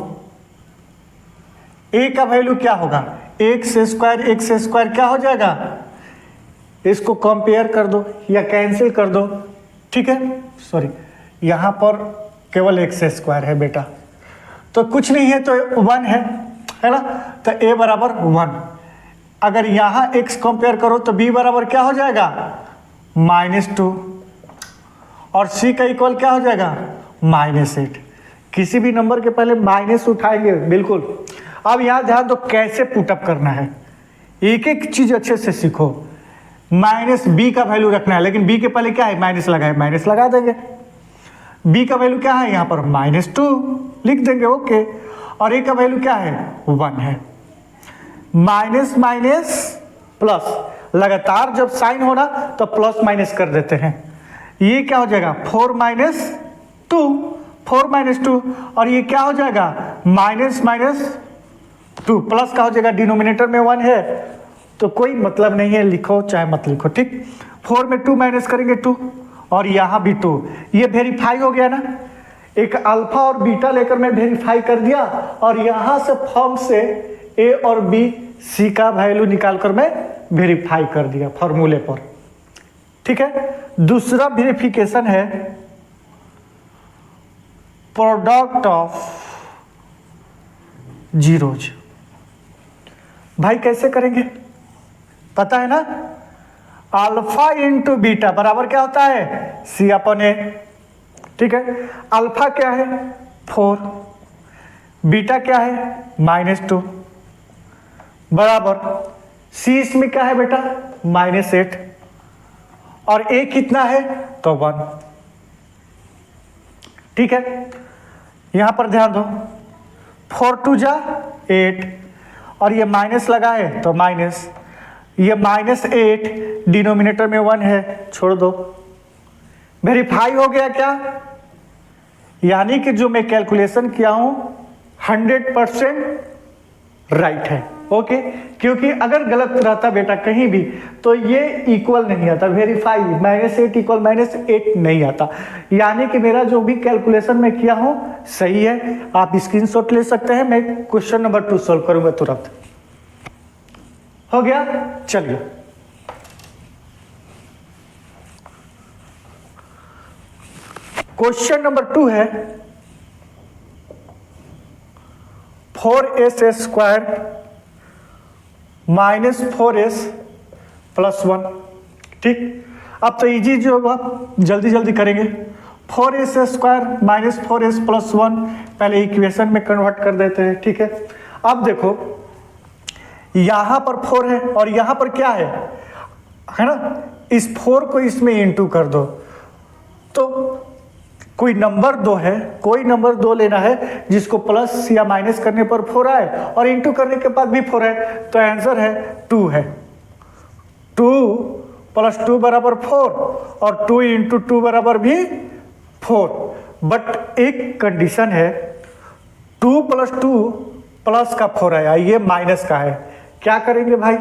a का वैल्यू क्या होगा, x² क्या हो जाएगा, इसको कंपेयर कर दो या कैंसिल कर दो, ठीक है। सॉरी, यहां पर केवल x² है बेटा, तो कुछ नहीं है तो 1 है ना, तो a बराबर 1। अगर यहां x कंपेयर करो तो b बराबर क्या हो जाएगा, -2, और c का इक्वल क्या हो जाएगा, -8। किसी भी नंबर के पहले माइनस उठाएंगे बिल्कुल। अब यहाँ ध्यान दो कैसे पुटअप करना है, एक एक चीज अच्छे से सीखो। -b का वैल्यू रखना है, लेकिन b के पहले क्या है, माइनस लगाए, माइनस लगा देंगे। b का वैल्यू क्या है यहाँ पर -2 लिख देंगे, ओके। और a का वैल्यू क्या है 1 है। माइनस माइनस प्लस, लगातार जब साइन होना तो प्लस माइनस कर देते हैं। ये क्या हो जाएगा 4 - 2, 4 - 2, और ये क्या हो जाएगा -2 प्लस का हो जाएगा, डिनोमिनेटर में 1 है तो कोई मतलब नहीं है, लिखो चाहे मत लिखो, ठीक। 4 में 2 माइनस करेंगे 2, और यहाँ भी 2। ये वेरीफाई हो गया ना, एक अल्फा और बीटा लेकर मैं वेरीफाई कर दिया, और यहाँ से फॉर्म से ए और बी सी का वैल्यू निकालकर मैं वेरीफाई कर दिया फॉर्मूले पर, ठीक है। दूसरा वेरिफिकेशन है प्रोडक्ट ऑफ जीरोज। भाई कैसे करेंगे पता है ना, अल्फा इंटू बीटा बराबर क्या होता है C/A, ठीक है। अल्फा क्या है 4, बीटा क्या है -2, बराबर C इसमें क्या है बेटा -8, और A कितना है तो 1, ठीक है। यहां पर ध्यान दो, 4 × 2 = 8, और ये माइनस लगा है तो माइनस, ये -8 डिनोमिनेटर में 1 है, छोड़ दो। वेरीफाई हो गया क्या, यानी कि जो मैं कैलकुलेशन किया हूं 100% राइट है, ओके। क्योंकि अगर गलत रहता बेटा कहीं भी तो ये इक्वल नहीं आता, वेरीफाई -8 = -8 नहीं आता, यानी कि मेरा जो भी कैलकुलेशन मैं किया हूं सही है। आप स्क्रीनशॉट ले सकते हैं, मैं क्वेश्चन नंबर 2 सॉल्व करूंगा तुरंत। हो गया, चलिए क्वेश्चन नंबर 2 है 4s² - 4s + 1, ठीक। अब तो इजी जो होगा जल्दी जल्दी करेंगे। 4s² - 4s + 1 पहले इक्वेशन में कन्वर्ट कर देते हैं, ठीक है। अब देखो यहां पर 4 है और यहां पर क्या है ना, इस 4 को इसमें इंटू कर दो, तो कोई नंबर 2 है, कोई नंबर 2 लेना है जिसको प्लस या माइनस करने पर 4 आए और इंटू करने के बाद भी 4 है, तो आंसर है 2 है। 2 + 2 = 4, और 2 × 2 बराबर भी 4। बट एक कंडीशन है, 2 + 2 प्लस का 4 आया, ये माइनस का है, क्या करेंगे भाई,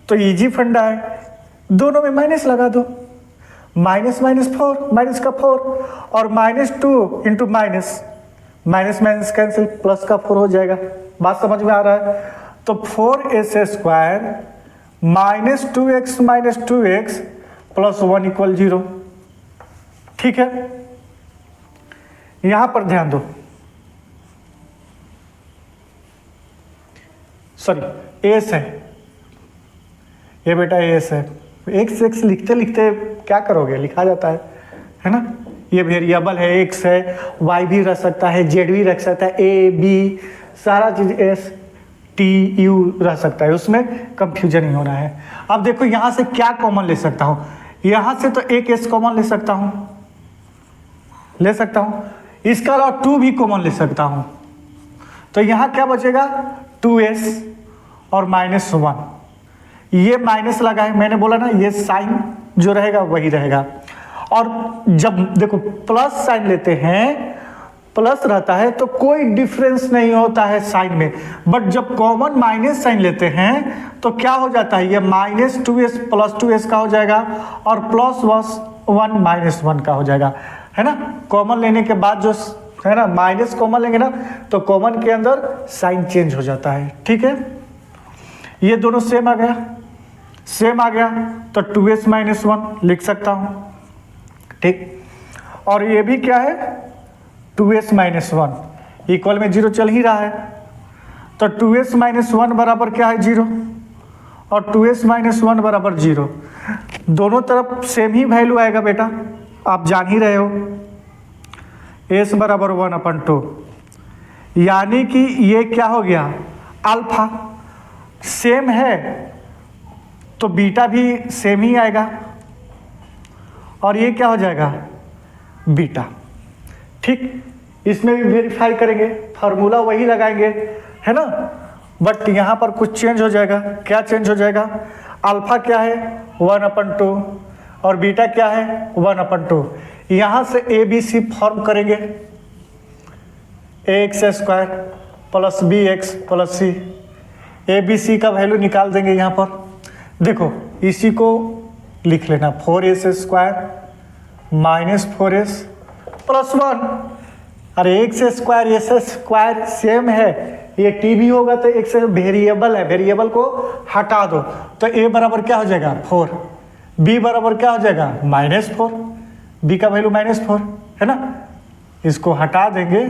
तो इजी फंडा है, दोनों में माइनस लगा दो, माइनस -4 माइनस का 4, और -2 × माइनस कैंसिल, प्लस का 4 हो जाएगा। बात समझ में आ रहा है, तो 4s² - 2x - 2x + 1 = 0, ठीक है। यहां पर ध्यान दो, सॉरी एस है ये बेटा, एस है। x लिखते लिखते क्या करोगे, लिखा जाता है ना। ये वेरिएबल है, x है, y भी रख सकता है, z भी रख सकता है, a b सारा चीज s t u रह सकता है, उसमें कंफ्यूजन नहीं होना है। अब देखो यहां से क्या कॉमन ले सकता हूं, यहां से तो एक s कॉमन ले सकता हूं, इसका अलावा 2 भी कॉमन ले सकता हूं, तो यहां क्या बचेगा 2s और -1, ये माइनस लगा है, मैंने बोला ना ये साइन जो रहेगा वही रहेगा। और जब देखो प्लस साइन लेते हैं, प्लस रहता है तो कोई डिफरेंस नहीं होता है साइन में, बट जब कॉमन माइनस साइन लेते हैं तो क्या हो जाता है, ये -2s + 2s का हो जाएगा, और +1 -1 का हो जाएगा, है ना। कॉमन लेने के बाद जो है ना, माइनस कॉमन लेंगे ना तो कॉमन के अंदर साइन चेंज हो जाता है, ठीक है। ये दोनों सेम आ गया, तो 2s - 1 लिख सकता हूं, ठीक। और ये भी क्या है 2s - 1 इक्वल में 0 चल ही रहा है, तो 2s - 1 बराबर क्या है 0, और 2s - 1 बराबर 0। दोनों तरफ सेम ही वैल्यू आएगा बेटा, आप जान ही रहे हो। एस बराबर 1/2, यानी कि ये क्या हो गया, अल्फा सेम है तो बीटा भी सेम ही आएगा, और ये क्या हो जाएगा, बीटा। ठीक, इसमें भी वेरीफाई करेंगे, फार्मूला वही लगाएंगे, है ना, बट यहाँ पर कुछ चेंज हो जाएगा। क्या चेंज हो जाएगा, अल्फा क्या है 1/2 और बीटा क्या है 1/2। यहाँ से ए बी सी फॉर्म करेंगे, ax² plus bx plus c, a b c का वैल्यू निकाल देंगे यहाँ पर। देखो इसी को लिख लेना, 4s² माइनस 4s प्लस 1। अरे x² सेम है, ये टी भी होगा तो x वेरिएबल है, वेरिएबल को हटा दो तो a बराबर क्या हो जाएगा 4, b बराबर क्या हो जाएगा -4, b का वैल्यू -4 है ना, इसको हटा देंगे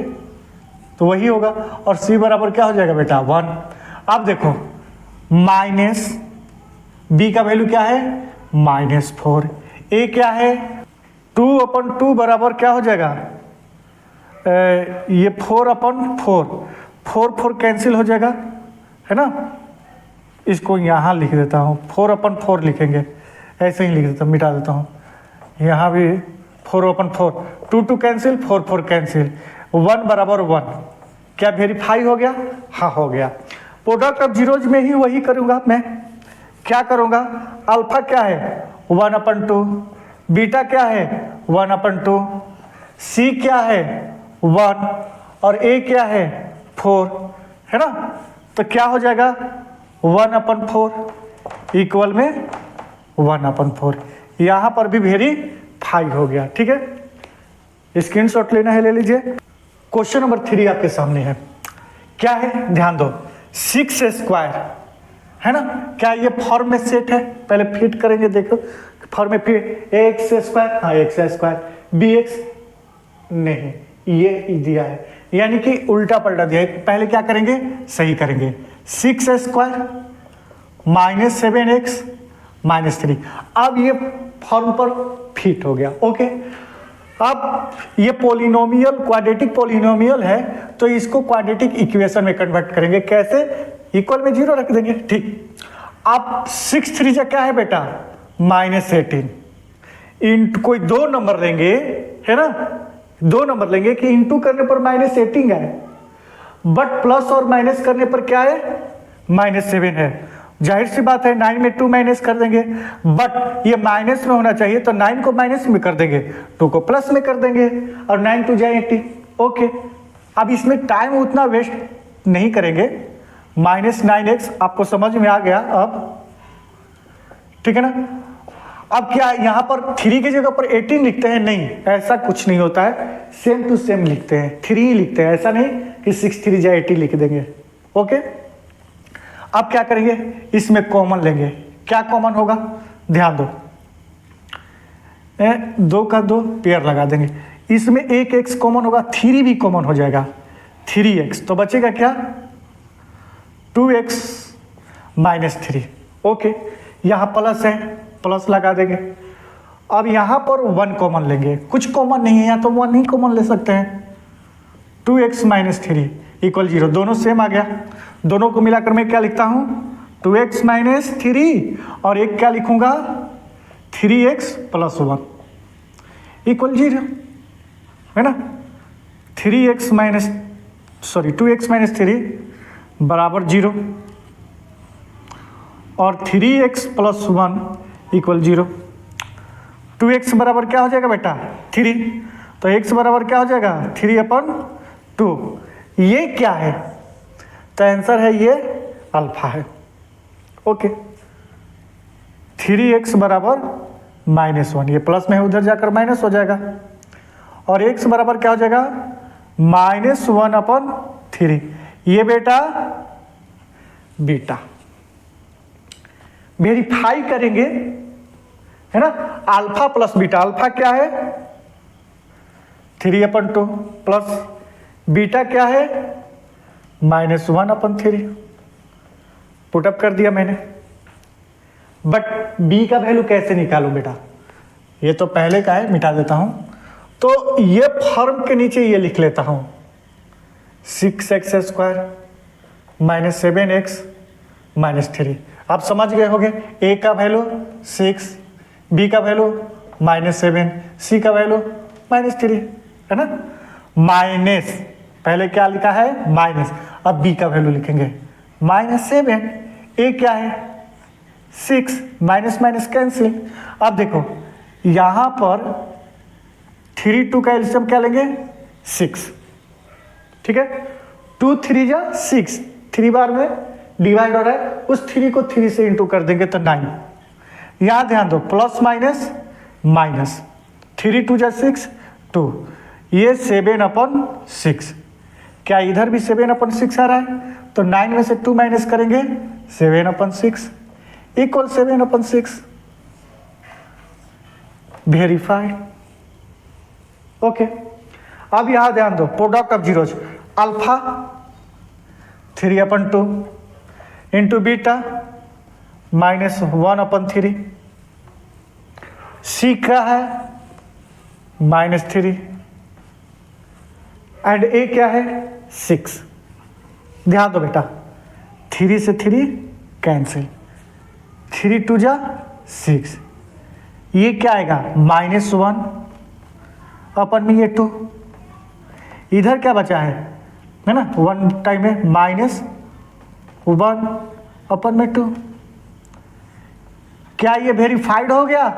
तो वही होगा, और c बराबर क्या हो जाएगा बेटा 1। अब देखो माइनस b का वैल्यू क्या है -4, a क्या है 2/2 बराबर क्या हो जाएगा, ये 4/4, 4 कैंसिल हो जाएगा, है ना, इसको यहाँ लिख देता हूँ, 4/4 लिखेंगे, ऐसे ही लिख देता हूँ, मिटा देता हूँ, यहाँ भी 4/4, 2 कैंसिल, 4 कैंसिल, 1 बराबर 1। क्या वेरीफाई हो गया, हाँ हो गया। प्रोडक्ट ऑफ जीरोज में ही वही करूँगा मैं, क्या करूँगा, अल्फा क्या है 1/2, बीटा क्या है 1/2, सी क्या है 1 और ए क्या है 4, है ना, तो क्या हो जाएगा 1/4 इक्वल में 1/4। यहाँ पर भी वेरीफाई हो गया। ठीक है, स्क्रीनशॉट लेना है ले लीजिए। क्वेश्चन नंबर 3 आपके सामने है, क्या है ध्यान दो, 6² है ना, क्या ये फॉर्म में सेट है, पहले फिट करेंगे, देखो फॉर्म में फिट, x², हाँ x², bx नहीं, ये दिया है, यानी कि उल्टा पलटा दिया है, पहले क्या करेंगे सही करेंगे, 6² माइनस 7x माइनस 3, अब ये फॉर्म पर फिट हो गया। ओके, अब ये पोलिनोमियल क्वाड्रेटिक पोलिनोमियल है तो इसको क्वाड्रेटिक इक्वेशन में कन्वर्ट करेंगे, कैसे, इक्वल में 0 रख देंगे। ठीक, अब 6 3 जा क्या है बेटा -18, इंटू कोई 2 नंबर लेंगे, है ना, 2 नंबर लेंगे कि इंटू करने पर -18 है, बट प्लस और माइनस करने पर क्या है -7 है। जाहिर सी बात है 9 में 2 माइनस कर देंगे, बट ये माइनस में होना चाहिए तो 9 को माइनस में कर देंगे, 2 को प्लस में कर देंगे, और 9 2 जाए 80। ओके, अब इसमें टाइम उतना वेस्ट नहीं करेंगे, -9x आपको समझ में आ गया अब, ठीक है ना। अब क्या यहाँ पर 3 की जगह पर 18 लिखते हैं, नहीं ऐसा कुछ नहीं होता है, सेम टू सेम लिखते हैं, 3 ही लिखते हैं, ऐसा नहीं कि 6 3 जा 80 लिख देंगे। ओके, अब क्या करेंगे, इसमें कॉमन लेंगे, क्या कॉमन होगा ध्यान दो, 2 का 2 पेयर लगा देंगे, इसमें एक x कॉमन होगा, 3 भी कॉमन हो जाएगा, 3x, तो बचेगा क्या 2x -3। ओके, यहाँ प्लस है, प्लस लगा देंगे। अब यहाँ पर 1 कॉमन लेंगे, कुछ कॉमन नहीं है यहाँ तो 1 ही कॉमन ले सकते हैं, 2x -3 इक्वल 0, दोनों सेम आ गया, दोनों को मिलाकर मैं क्या लिखता हूँ 2x -3 और एक क्या लिखूंगा 3x + 1 इक्वल 0, है ना, 2x -3 बराबर 0 और 3x + 1 इक्वल 0। 2x बराबर क्या हो जाएगा बेटा 3, तो x बराबर क्या हो जाएगा 3/2, ये क्या है, तो आंसर है ये अल्फा है। ओके, 3x बराबर -1, ये प्लस में है उधर जाकर माइनस हो जाएगा, और x बराबर क्या हो जाएगा -1/3, ये बेटा बीटा। वेरीफाई करेंगे, है ना, अल्फा प्लस बीटा, अल्फा क्या है 3/2 प्लस बीटा क्या है -1/3, पुटअप कर दिया मैंने। बट b का वैल्यू कैसे निकालूं बेटा, ये तो पहले का है, मिटा देता हूं, तो ये फॉर्म के नीचे ये लिख लेता हूं 6x² माइनस 7x माइनस 3। आप समझ गए होंगे, ए का वैल्यू 6, बी का वैल्यू -7, सी का वैल्यू -3, है ना। माइनस पहले क्या लिखा है माइनस, अब बी का वैल्यू लिखेंगे -7, ए क्या है 6, माइनस माइनस कैंसिल। अब देखो यहां पर 3 2 का एलसीएम क्या लेंगे 6, ठीक है। 2 3 जा 6, 3 बार में डिवाइड हो रहा है, उस 3 को 3 से इंटू कर देंगे तो 9। यहां ध्यान दो प्लस माइनस माइनस, 3 2 जा 6 2, ये 7/6। क्या इधर भी 7/6 आ रहा है, तो 9 में से 2 माइनस करेंगे 7/6 इक्वल 7/6। वेरीफाइड। ओके, अब यहां ध्यान दो product of zeros, alpha 3/2 into beta -1/3, सी क्या है -3 एंड ए क्या है 6। ध्यान दो बेटा 3 से 3 कैंसिल, 3 2 जा 6, ये क्या आएगा -1 अपन में ये 2, इधर क्या बचा है ना 1 टाइम में -1 अपन में 2। क्या ये वेरीफाइड हो गया,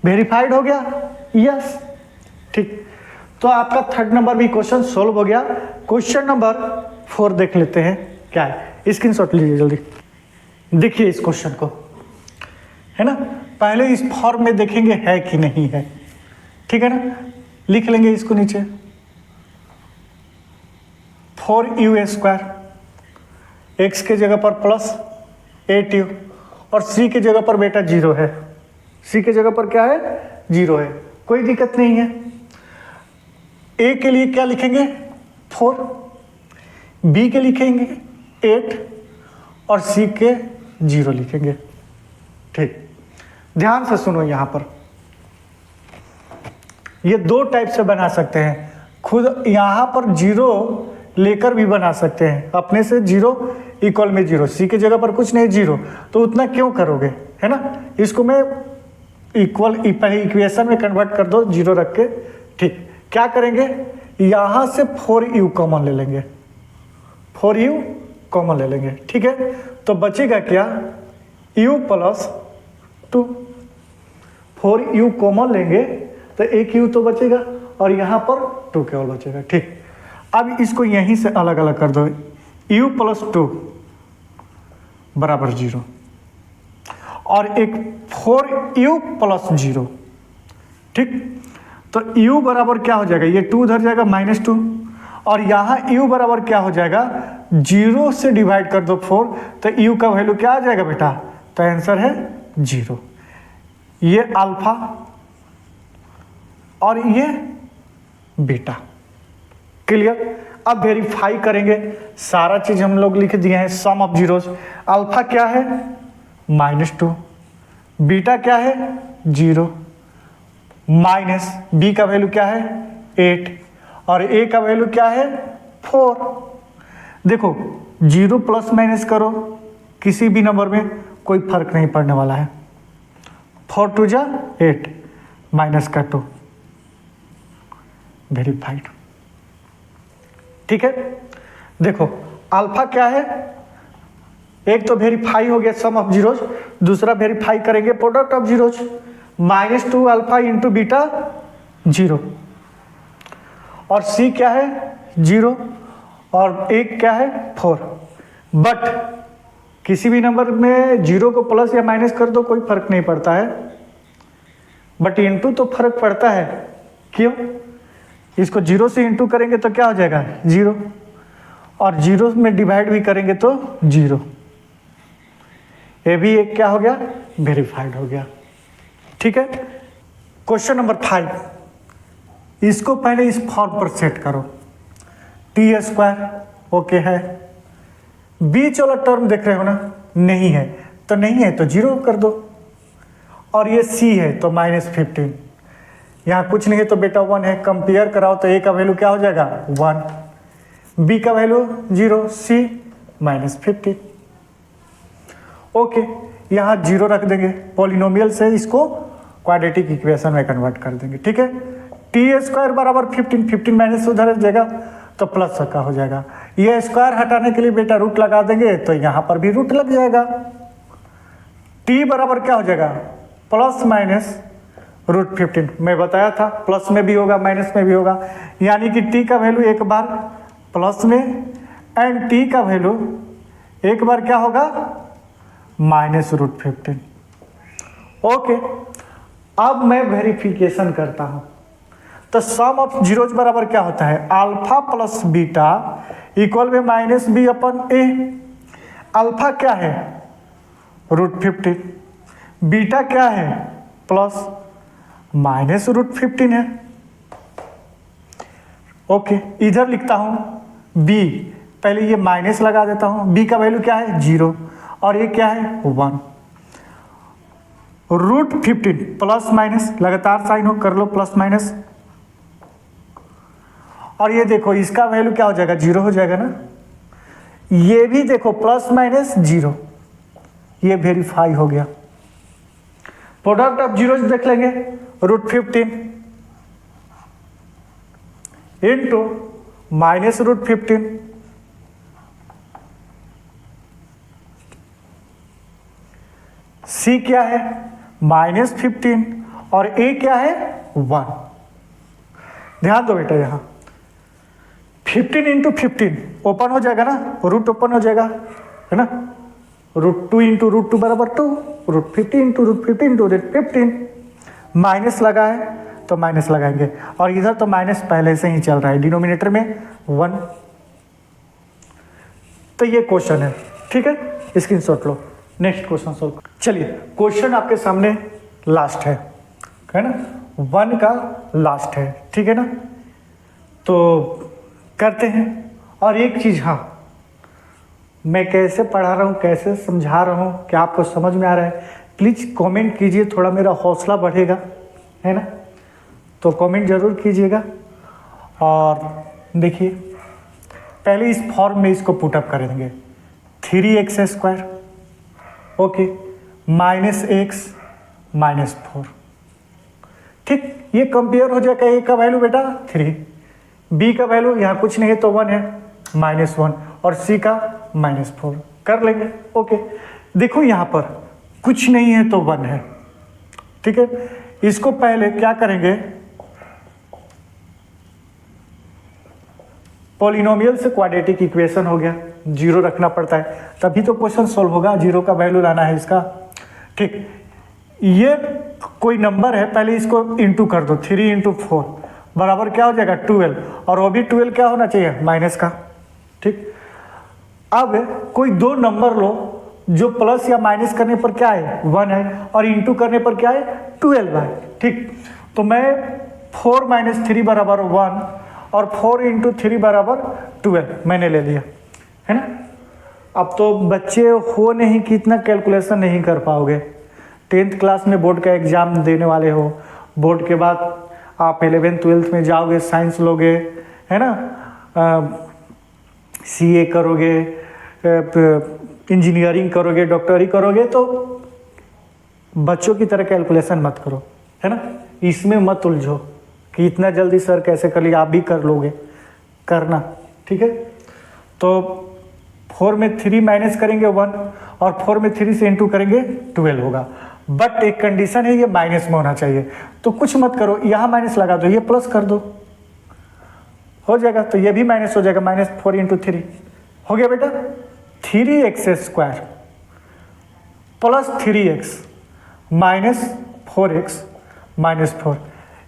वेरीफाइड हो गया, यस, ठीक। तो आपका 3rd नंबर भी क्वेश्चन सोल्व हो गया। क्वेश्चन नंबर 4 देख लेते हैं क्या है, स्क्रीनशॉट लीजिए जल्दी, देखिए इस क्वेश्चन को, है ना। पहले इस फॉर्म में देखेंगे है कि नहीं है, ठीक है ना। लिख लेंगे इसको नीचे 4u², x के जगह पर प्लस 8u, और c के जगह पर बेटा 0 है, c के जगह पर क्या है 0 है, कोई दिक्कत नहीं है। a के लिए क्या लिखेंगे 4, b के लिखेंगे 8 और c के 0 लिखेंगे, ठीक। ध्यान से सुनो, यहां पर ये 2 टाइप से बना सकते हैं, खुद यहां पर 0 लेकर भी बना सकते हैं, अपने से 0 इक्वल में 0, सी की जगह पर कुछ नहीं 0, तो उतना क्यों करोगे, है ना। इसको मैं इक्वल पहले इक्वेशन में कन्वर्ट कर दो 0 रख के, ठीक। क्या करेंगे यहां से 4u कॉमन ले लेंगे, 4u कॉमन ले लेंगे, ठीक है। तो बचेगा क्या u + 2, 4u कॉमन लेंगे तो एक u तो बचेगा और यहां पर 2 केवल बचेगा, ठीक। अब इसको यहीं से अलग अलग कर दो, u + 2 बराबर 0 और एक 4u + 0, ठीक। तो u बराबर क्या हो जाएगा, ये 2 उधर जाएगा -2, और यहाँ u बराबर क्या हो जाएगा 0 से डिवाइड कर दो 4, तो u का वैल्यू क्या आ जाएगा बेटा, तो आंसर है 0। ये अल्फा और ये बीटा, क्लियर। अब वेरीफाई करेंगे, सारा चीज हम लोग लिख दिए हैं, सम ऑफ जीरोस। अल्फा क्या है -2, बीटा क्या है 0, माइनस बी का वैल्यू क्या है 8 और ए का वैल्यू क्या है 4। देखो 0 प्लस माइनस करो किसी भी नंबर में कोई फर्क नहीं पड़ने वाला है, 4 2 जा 8 माइनस का 2, वेरीफाइड, ठीक है। देखो अल्फा क्या है, एक तो वेरीफाई हो गया सम ऑफ जीरोज, दूसरा वेरीफाई करेंगे product of zeros, -2 alpha into beta 0, और सी क्या है 0 और एक क्या है 4। बट किसी भी नंबर में 0 को प्लस या माइनस कर दो कोई फर्क नहीं पड़ता है, बट इंटू तो फर्क पड़ता है। क्यों, इसको 0 से इंटू करेंगे तो क्या हो जाएगा 0, और 0 में डिवाइड भी करेंगे तो 0। ये भी एक क्या हो गया वेरीफाइड हो गया, ठीक है। क्वेश्चन नंबर 5, इसको पहले इस फॉर्म पर सेट करो, t² ओके है, बीच वाला टर्म देख रहे हो ना, नहीं है तो नहीं है तो 0 कर दो, और ये c है तो -15, यहाँ कुछ नहीं है तो बेटा 1 है, कंपेयर कराओ तो ए का वैल्यू क्या हो जाएगा 1, बी का वैल्यू 0, सी -15। ओके, यहाँ 0 रख देंगे, पॉलिनोमियल से इसको क्वाड्रेटिक इक्वेशन में कन्वर्ट कर देंगे। ठीक है, टी स्क्वायर बराबर 15, 15 माइनस उधर जाएगा तो प्लस का हो जाएगा। ये स्क्वायर हटाने के लिए बेटा रूट लगा देंगे तो यहाँ पर भी रूट लग जाएगा। टी बराबर क्या हो जाएगा प्लस माइनस √15। मैं बताया था प्लस में भी होगा माइनस में भी होगा, यानी कि टी का वैल्यू एक बार प्लस में एंड टी का वैल्यू एक बार क्या होगा -√15। ओके, अब मैं वेरिफिकेशन करता हूं तो सम ऑफ जीरोज बराबर क्या होता है अल्फा प्लस बीटा इक्वल में -b/a। अल्फा क्या है √15, बीटा क्या है प्लस -√15 है। ओके, इधर लिखता हूं b, पहले ये माइनस लगा देता हूं, b का वैल्यू क्या है 0 और ये क्या है 1। √15 प्लस माइनस लगातार साइन हो कर लो प्लस माइनस, और ये देखो इसका वैल्यू क्या हो जाएगा 0 हो जाएगा ना। ये भी देखो प्लस माइनस 0, ये वेरीफाई हो गया। प्रोडक्ट ऑफ जीरोज देख लेंगे, √15 इंटू -√15 सी क्या है -15 और ए क्या है 1। ध्यान दो बेटा, यहां 15 इंटू 15 ओपन हो जाएगा ना, रूट ओपन हो जाएगा है ना, √2 इंटू √2 बराबर 2, √15 इंटू √15 इंटू √15, माइनस लगा है तो माइनस लगाएंगे, और इधर तो माइनस पहले से ही चल रहा है डिनोमिनेटर में 1। तो ये क्वेश्चन है, ठीक है, स्क्रीनशॉट लो। Next question solve. चलिए, क्वेश्चन आपके सामने लास्ट है ना, 1 का लास्ट है, ठीक है ना। तो करते हैं, और एक चीज़, हाँ, मैं कैसे पढ़ा रहा हूँ कैसे समझा रहा हूँ क्या आपको समझ में आ रहा है, प्लीज़ कमेंट कीजिए, थोड़ा मेरा हौसला बढ़ेगा, है ना। तो कमेंट जरूर कीजिएगा। और देखिए, पहले इस फॉर्म में इसको पुटअप करेंगे, 3x², ओके, -x -4, ठीक। ये कंपेयर हो जाएगा, ए का वैल्यू बेटा 3, बी का वैल्यू यहाँ कुछ नहीं है तो 1 है -1, और सी का -4 कर लेंगे। ओके, देखो यहाँ पर कुछ नहीं है तो 1 है, ठीक है। इसको पहले क्या करेंगे, पॉलिनोमियल से क्वाड्रेटिक इक्वेशन हो गया, 0 रखना पड़ता है तभी तो क्वेश्चन सोल्व होगा, 0 का वैल्यू लाना है इसका, ठीक। ये कोई नंबर है, पहले इसको इंटू कर दो, 3 इंटू 4 बराबर क्या हो जाएगा 12, और वो भी 12 क्या होना चाहिए माइनस का, ठीक। अब कोई दो नंबर लो जो प्लस या माइनस करने पर क्या है 1 है, और इंटू करने पर क्या है 12 है, ठीक। तो मैं 4 - 3 बराबर 1 और 4 इंटू 3 बराबर 12 मैंने ले लिया, है ना। अब तो बच्चे हो नहीं कि इतना कैलकुलेशन नहीं कर पाओगे, 10th क्लास में बोर्ड का एग्ज़ाम देने वाले हो, बोर्ड के बाद आप 11th 12th में जाओगे, साइंस लोगे, है ना, CA करोगे, इंजीनियरिंग करोगे, डॉक्टरी करोगे, तो बच्चों की तरह कैलकुलेशन मत करो, है ना। इसमें मत उलझो कि इतना जल्दी सर कैसे कर लिया, आप भी कर लोगे, करना, ठीक है। तो 4 में 3 माइनस करेंगे 1, और 4 में 3 से इंटू करेंगे 12 होगा, बट एक कंडीशन है, ये माइनस में होना चाहिए। तो कुछ मत करो, यहाँ माइनस लगा दो, ये प्लस कर दो, हो जाएगा। तो ये भी माइनस हो जाएगा, -4 इंटू 3 हो गया बेटा, 3x² प्लस 3x -4x -4।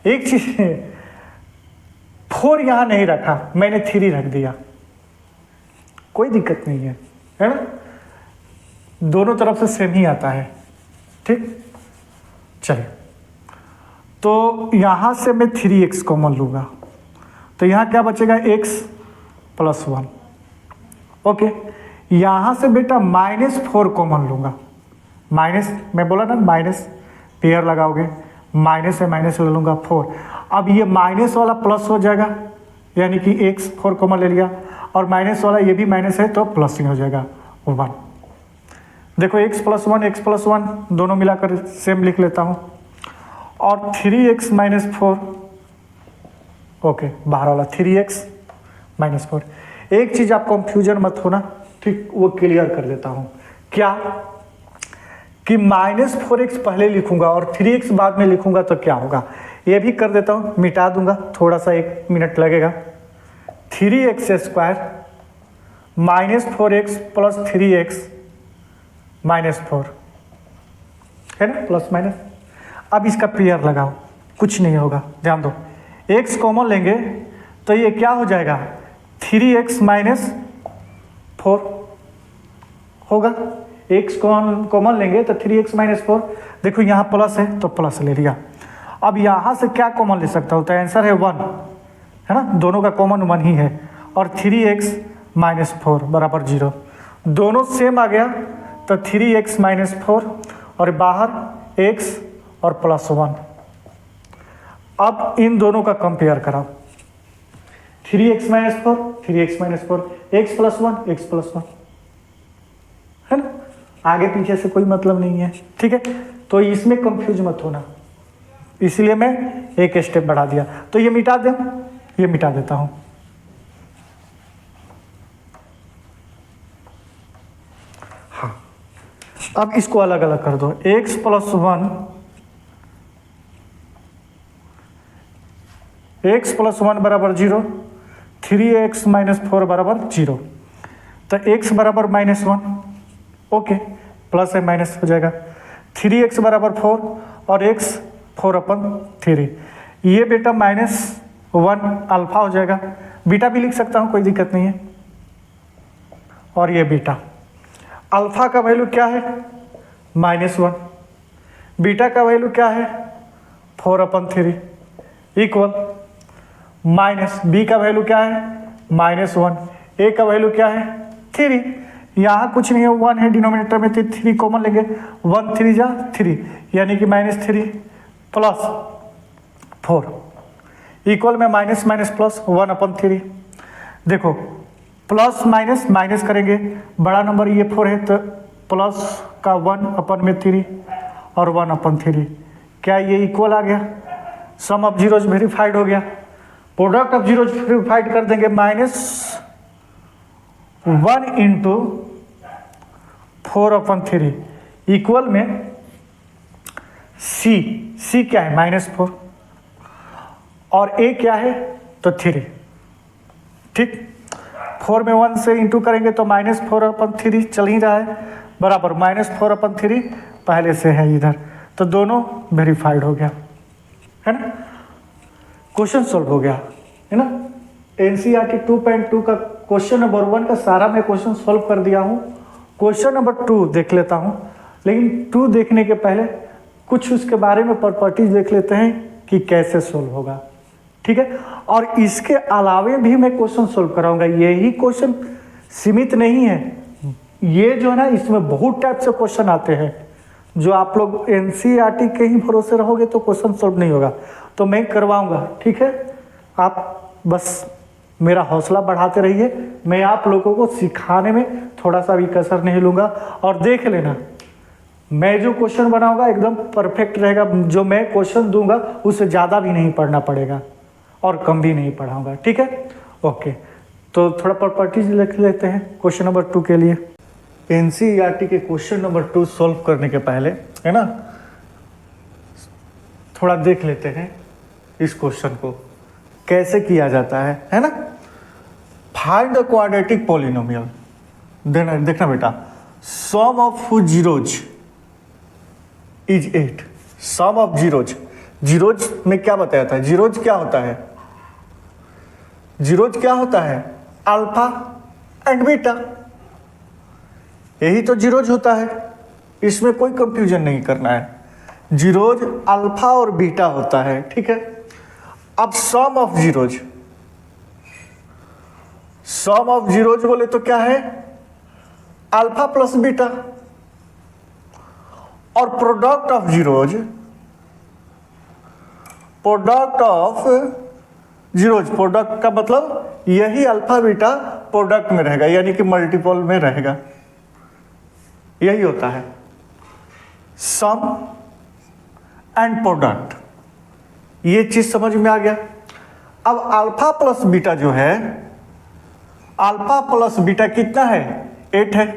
एक चीज 4 यहाँ नहीं रखा, मैंने 3 रख दिया, कोई दिक्कत नहीं है ना, दोनों तरफ से सेम ही आता है, ठीक। चलिए, तो यहाँ से मैं 3x कॉमन लूँगा, तो यहाँ क्या बचेगा x + 1, ओके। यहाँ से बेटा -4 कॉमन लूँगा, माइनस, मैं बोला ना माइनस, पेयर लगाओगे माइनस है माइनस ले लूँगा 4। अब ये माइनस वाला प्लस हो जाएगा, यानी कि x 4 कॉमन ले लिया, और माइनस वाला ये भी माइनस है तो प्लस ही हो जाएगा 1। देखो x + 1 दोनों मिलाकर सेम लिख लेता हूँ, और 3x - 4, ओके बाहर वाला 3x - 4। एक चीज़ आप कंफ्यूजन मत होना, ठीक, वो क्लियर कर देता हूँ। क्या कि -4x पहले लिखूंगा और 3x बाद में लिखूंगा तो क्या होगा, ये भी कर देता हूँ, मिटा दूंगा, थोड़ा सा 1 मिनट लगेगा। 3x² - 4x + 3x - 4 है ना, प्लस माइनस। अब इसका पेयर लगाओ, कुछ नहीं होगा, ध्यान दो। x कॉमन लेंगे तो ये क्या हो जाएगा, 3x - 4 होगा। x कॉमन लेंगे तो 3x - 4, देखो यहाँ प्लस है तो प्लस ले लिया। अब यहाँ से क्या कॉमन ले सकता हूँ, तो आंसर है 1, है ना, दोनों का कॉमन 1 ही है, और 3x - 4 बराबर 0। दोनों सेम आ गया तो 3x - 4 और बाहर x और +1। अब इन दोनों का कंपेयर कराओ, 3x - 4 3x - 4, x + 1 x + 1, है ना, आगे पीछे से कोई मतलब नहीं है, ठीक है। तो इसमें कंफ्यूज मत होना, इसलिए मैं एक स्टेप बढ़ा दिया। तो ये मिटा दें, ये मिटा देता हूं। हाँ, अब इसको अलग अलग कर दो, x + 1 बराबर 0, 3x - 4 बराबर 0, तो x बराबर -1, ओके, प्लस है माइनस हो जाएगा। 3x बराबर 4 और x 4/3, ये बेटा -1 अल्फा हो जाएगा, बीटा भी लिख सकता हूँ, कोई दिक्कत नहीं है। और ये बीटा, अल्फा का वैल्यू क्या है, -1, बीटा का वैल्यू क्या है, 4/3 इक्वल माइनस बी का वैल्यू क्या है, -1, ए का वैल्यू क्या है, 3। यहाँ कुछ नहीं है, 1 है डिनोमिनेटर में, तो 3 कॉमन लेंगे, 1 3 जा 3, यानी कि -3 + 4 इक्वल में माइनस प्लस 1/3। देखो प्लस माइनस करेंगे, बड़ा नंबर ये 4 है तो प्लस का 1/3 और 1/3, क्या ये इक्वल आ गया, सम ऑफ जीरोज वेरीफाइड हो गया। प्रोडक्ट ऑफ जीरोज वेरीफाइड कर देंगे, -1 × 4/3 इक्वल में सी क्या है, -4, और ए क्या है तो 3, ठीक। 4 में 1 से इंटू करेंगे तो -4/3 चल ही रहा है, बराबर -4/3 पहले से है इधर, तो दोनों वेरीफाइड हो गया, है ना, क्वेश्चन सॉल्व हो गया, है ना। एनसीईआरटी 2.2 का क्वेश्चन नंबर 1 का सारा मैं क्वेश्चन सॉल्व कर दिया हूँ। क्वेश्चन नंबर 2 देख लेता हूँ, लेकिन 2 देखने के पहले कुछ उसके बारे में प्रॉपर्टीज देख लेते हैं कि कैसे सॉल्व होगा, ठीक है। और इसके अलावे भी मैं क्वेश्चन सॉल्व कराऊंगा, यही क्वेश्चन सीमित नहीं है, ये जो है ना, इसमें बहुत टाइप से क्वेश्चन आते हैं, जो आप लोग एनसीईआरटी के ही भरोसे रहोगे तो क्वेश्चन सॉल्व नहीं होगा, तो मैं करवाऊंगा, ठीक है। आप बस मेरा हौसला बढ़ाते रहिए, मैं आप लोगों को सिखाने में थोड़ा सा भी कसर नहीं लूँगा। और देख लेना, मैं जो क्वेश्चन बनाऊंगा एकदम परफेक्ट रहेगा, जो मैं क्वेश्चन दूंगा उससे ज़्यादा भी नहीं पढ़ना पड़ेगा और कम भी नहीं पढ़ाऊंगा, ठीक है। ओके, तो थोड़ा प्रॉपर्टीज लिख लेते हैं क्वेश्चन नंबर 2 के लिए। एनसीईआरटी के क्वेश्चन नंबर 2 सॉल्व करने के पहले, है ना, थोड़ा देख लेते हैं इस क्वेश्चन को कैसे किया जाता है ना। फाइंड द क्वाड्रेटिक पॉलिनोमियल, देखना बेटा, sum of zeros is 8, sum of zeros, zeros में क्या बताया था, जीरोज क्या होता है, जीरोज क्या होता है, अल्फा एंड बीटा, यही तो जीरोज होता है, इसमें कोई कंफ्यूजन नहीं करना है, जीरोज अल्फा और बीटा होता है, ठीक है। अब sum of zeros, sum of zeros बोले तो क्या है, अल्फा प्लस बीटा, और product of zeros product of zeros, product का मतलब यही अल्फा बीटा प्रोडक्ट में रहेगा, यानी कि मल्टीपल में रहेगा, यही होता है सम एंड प्रोडक्ट। ये चीज समझ में आ गया। अब अल्फा प्लस बीटा जो है, अल्फा प्लस बीटा कितना है? 8 है।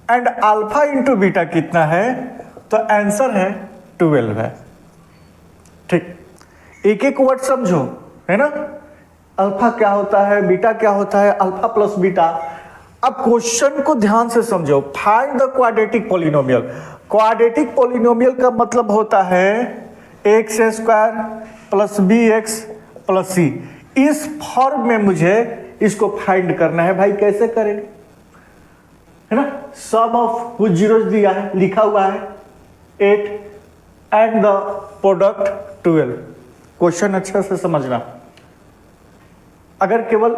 एंड अल्फा इंटू बीटा कितना है? तो आंसर है 12 है। ठीक, एक एक वर्ड समझो, है ना। अल्फा क्या होता है, बीटा क्या होता है, अल्फा प्लस बीटा। अब क्वेश्चन को ध्यान से समझो। Find the quadratic polynomial. Quadratic polynomial का मतलब होता है x square plus b x plus c. इस फॉर्म में मुझे इसको फाइंड करना है। भाई कैसे करें, है ना। सम ऑफ कुछ जीरोस दिया है, लिखा हुआ है 8 एंड द प्रोडक्ट 12। क्वेश्चन अच्छा से समझना। अगर केवल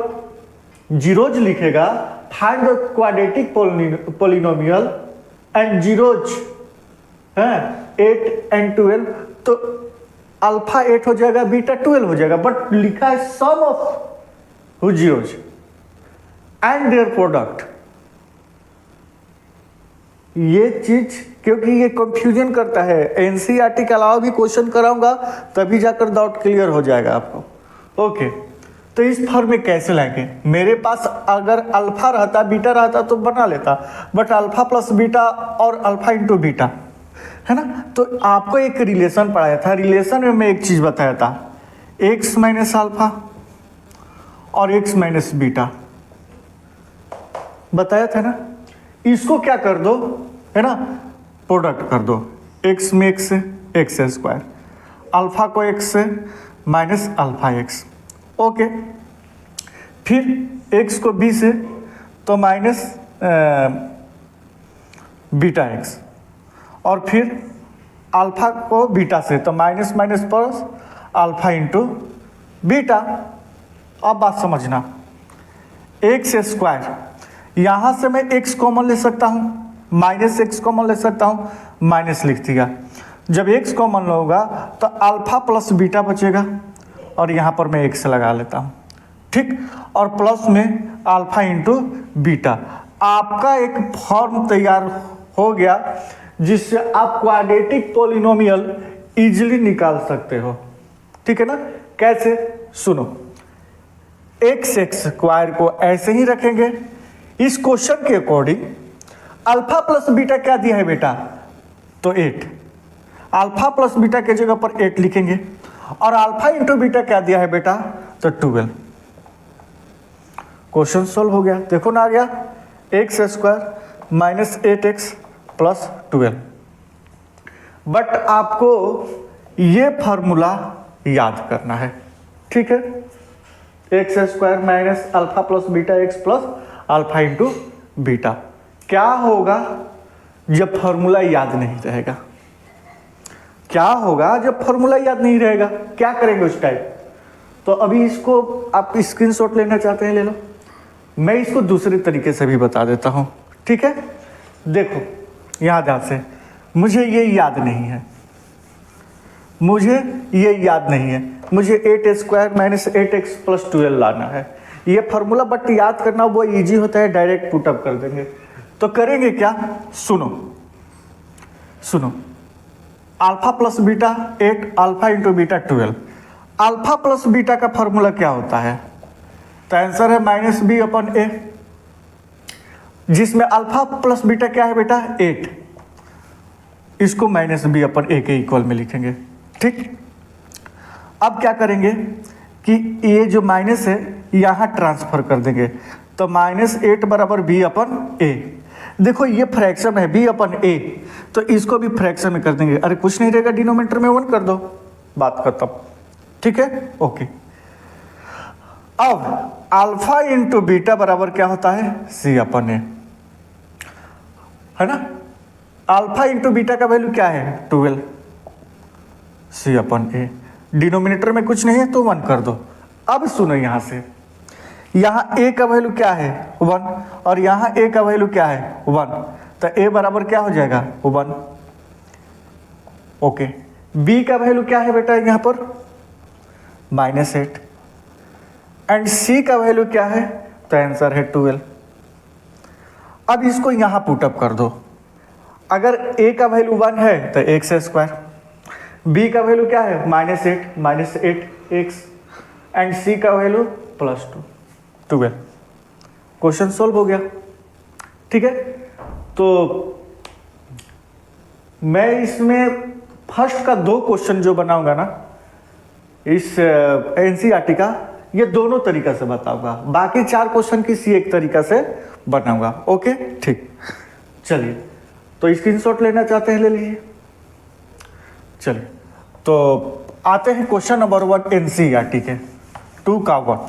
जीरोज लिखेगा, find the quadratic polynomial and zeros है 8 एंड 12, तो अल्फा 8 हो जाएगा, बीटा 12 हो जाएगा। बट लिखा है sum of zeros and their product. ये चीज क्योंकि ये कंफ्यूजन करता है, एनसीईआरटी के अलावा भी क्वेश्चन कराऊंगा तभी जाकर डाउट क्लियर हो जाएगा आपको। ओके, तो इस फॉर्म में कैसे लाएंगे? मेरे पास अगर अल्फा रहता, बीटा रहता तो बना लेता, बट अल्फा प्लस बीटा और अल्फा इंटू बीटा, है ना। तो आपको एक रिलेशन पढ़ाया था, रिलेशन में मैं एक चीज बताया था, एक्स माइनस अल्फा और एक्स माइनस बीटा बताया था ना। इसको क्या कर दो, है ना, प्रोडक्ट कर दो। एक्स में एक्स से एक्स स्क्वायर, अल्फा को एक्स से माइनस अल्फा एक्स। ओके, फिर एक्स को बी से तो माइनस बीटा एक्स, और फिर अल्फा को बीटा से तो minus minus plus alpha into beta. अब बात समझना, एक्स स्क्वायर, यहां से मैं एक्स कॉमन ले सकता हूं, माइनस एक्स कॉमन ले सकता हूं, माइनस लिख दिया। जब एक्स कॉमन होगा तो अल्फा प्लस बीटा बचेगा, और यहां पर मैं एक्स लगा लेता हूं, ठीक। और प्लस में अल्फा इंटू बीटा। आपका एक फॉर्म तैयार हो गया जिससे आप क्वाड्रेटिक पॉलिनोमियल इजीली निकाल सकते हो, ठीक है ना। कैसे, सुनो। एक्स स्क्वायर को ऐसे ही रखेंगे। इस क्वेश्चन के अकॉर्डिंग अल्फा प्लस बीटा क्या दिया है बेटा? तो 8। अल्फा प्लस बीटा के जगह पर 8 लिखेंगे, और अल्फा इंटू बीटा क्या दिया है बेटा? तो 12। क्वेश्चन सोल्व हो गया। देखो ना, आ गया x square minus 8x plus 12। But आपको ये फॉर्मूला याद करना है, ठीक है। X square minus alpha plus beta x plus alpha into beta. क्या होगा जब फॉर्मूला याद नहीं रहेगा? क्या होगा जब फॉर्मूला याद नहीं रहेगा? क्या करेंगे उस टाइम? तो अभी इसको आप स्क्रीनशॉट लेना चाहते हैं ले लो, मैं इसको दूसरे तरीके से भी बता देता हूं, ठीक है। देखो यहां ध्यान से, मुझे ये याद नहीं है, मुझे ये याद नहीं है, मुझे 8 स्क्वायर माइनस 8x प्लस 12 लाना है, ये फॉर्मूला। बट याद करना वो इजी होता है, डायरेक्ट पुटअप कर देंगे। तो करेंगे क्या, सुनो सुनो, alpha plus beta 8, alpha into beta 12। Alpha plus beta का फॉर्मूला क्या होता है? तो आंसर है माइनस बी अपन ए, जिसमें अल्फा प्लस बीटा क्या है बेटा? 8। इसको माइनस बी अपन ए के इक्वल में लिखेंगे, ठीक। अब क्या करेंगे कि ये जो माइनस है यहां ट्रांसफर कर देंगे, तो माइनस 8 बराबर बी अपन ए। देखो ये फ्रैक्शन है बी अपन ए, तो इसको भी फ्रैक्शन में कर देंगे। अरे कुछ नहीं रहेगा, डिनोमिनेटर में 1 कर दो, बात खत्म, ठीक है। ओके, अब अल्फा इंटू बीटा बराबर क्या होता है? सी अपन ए, है ना। अल्फा इंटू बीटा का वैल्यू क्या है? 12, सी अपन ए। डिनोमिनेटर में कुछ नहीं है तो 1 कर दो। अब सुनो, यहां से यहां ए का वैल्यू क्या है? 1, और यहां ए का वैल्यू क्या है? 1, तो ए बराबर क्या हो जाएगा? 1। ओके, b का वैल्यू क्या है बेटा यहाँ पर -8 एंड c का वैल्यू क्या है, तो आंसर है 12। अब इसको यहाँ पुटअप कर दो, अगर a का वैल्यू 1 है तो x², b का वैल्यू क्या है -8 एंड c का वैल्यू +2 12। क्वेश्चन सोल्व हो गया। ठीक है, तो मैं इसमें फर्स्ट का 2 क्वेश्चन जो बनाऊंगा ना इस एनसीईआरटी का, ये दोनों तरीका से बताऊंगा, बाकी 4 क्वेश्चन किसी एक तरीका से बनाऊंगा। ओके ठीक, चलिए तो स्क्रीनशॉट लेना चाहते हैं ले लीजिए। चलिए तो आते हैं क्वेश्चन नंबर 1 एनसीईआरटी के 2 का 1।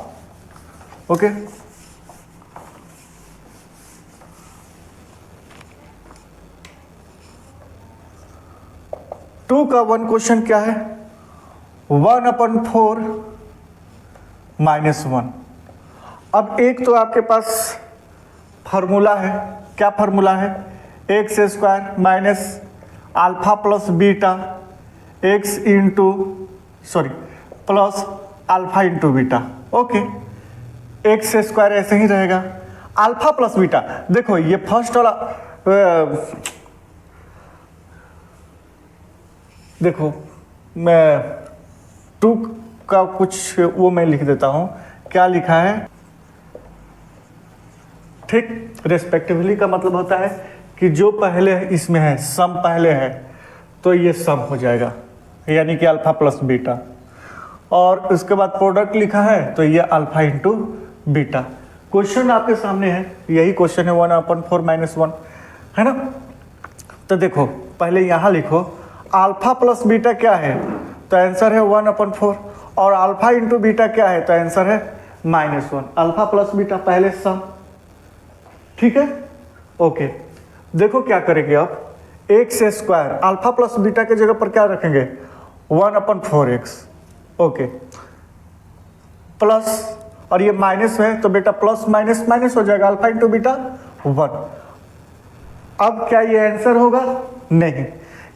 ओके, टू का 1 क्वेश्चन क्या है, 1/4 -1। अब एक तो आपके पास फार्मूला है, क्या फार्मूला है, x² minus alpha plus beta x into plus alpha into beta. Okay, x² ऐसे ही रहेगा, अल्फा प्लस बीटा। देखो ये फर्स्ट वाला देखो मैं 2 का कुछ वो मैं लिख देता हूं, क्या लिखा है, ठीक, रेस्पेक्टिवली का मतलब होता है कि जो पहले इसमें है सम पहले है तो ये सम हो जाएगा, यानी कि अल्फा प्लस बीटा, और उसके बाद प्रोडक्ट लिखा है तो ये अल्फा इंटू बीटा। क्वेश्चन आपके सामने है, यही क्वेश्चन है 1/4 -1 है ना। तो देखो पहले यहाँ लिखो अल्फा प्लस बीटा क्या है, तो आंसर है 1/4, और अल्फा इंटू बीटा क्या है, तो आंसर है -1। अल्फा प्लस बीटा पहले सम, ठीक है। ओके, देखो क्या करेंगे अब, x² अल्फा प्लस बीटा के जगह पर क्या रखेंगे 1/4x। ओके, प्लस, और ये माइनस है तो बेटा प्लस माइनस माइनस हो जाएगा, अल्फा इंटू बीटा 1। अब क्या ये आंसर होगा, नहीं,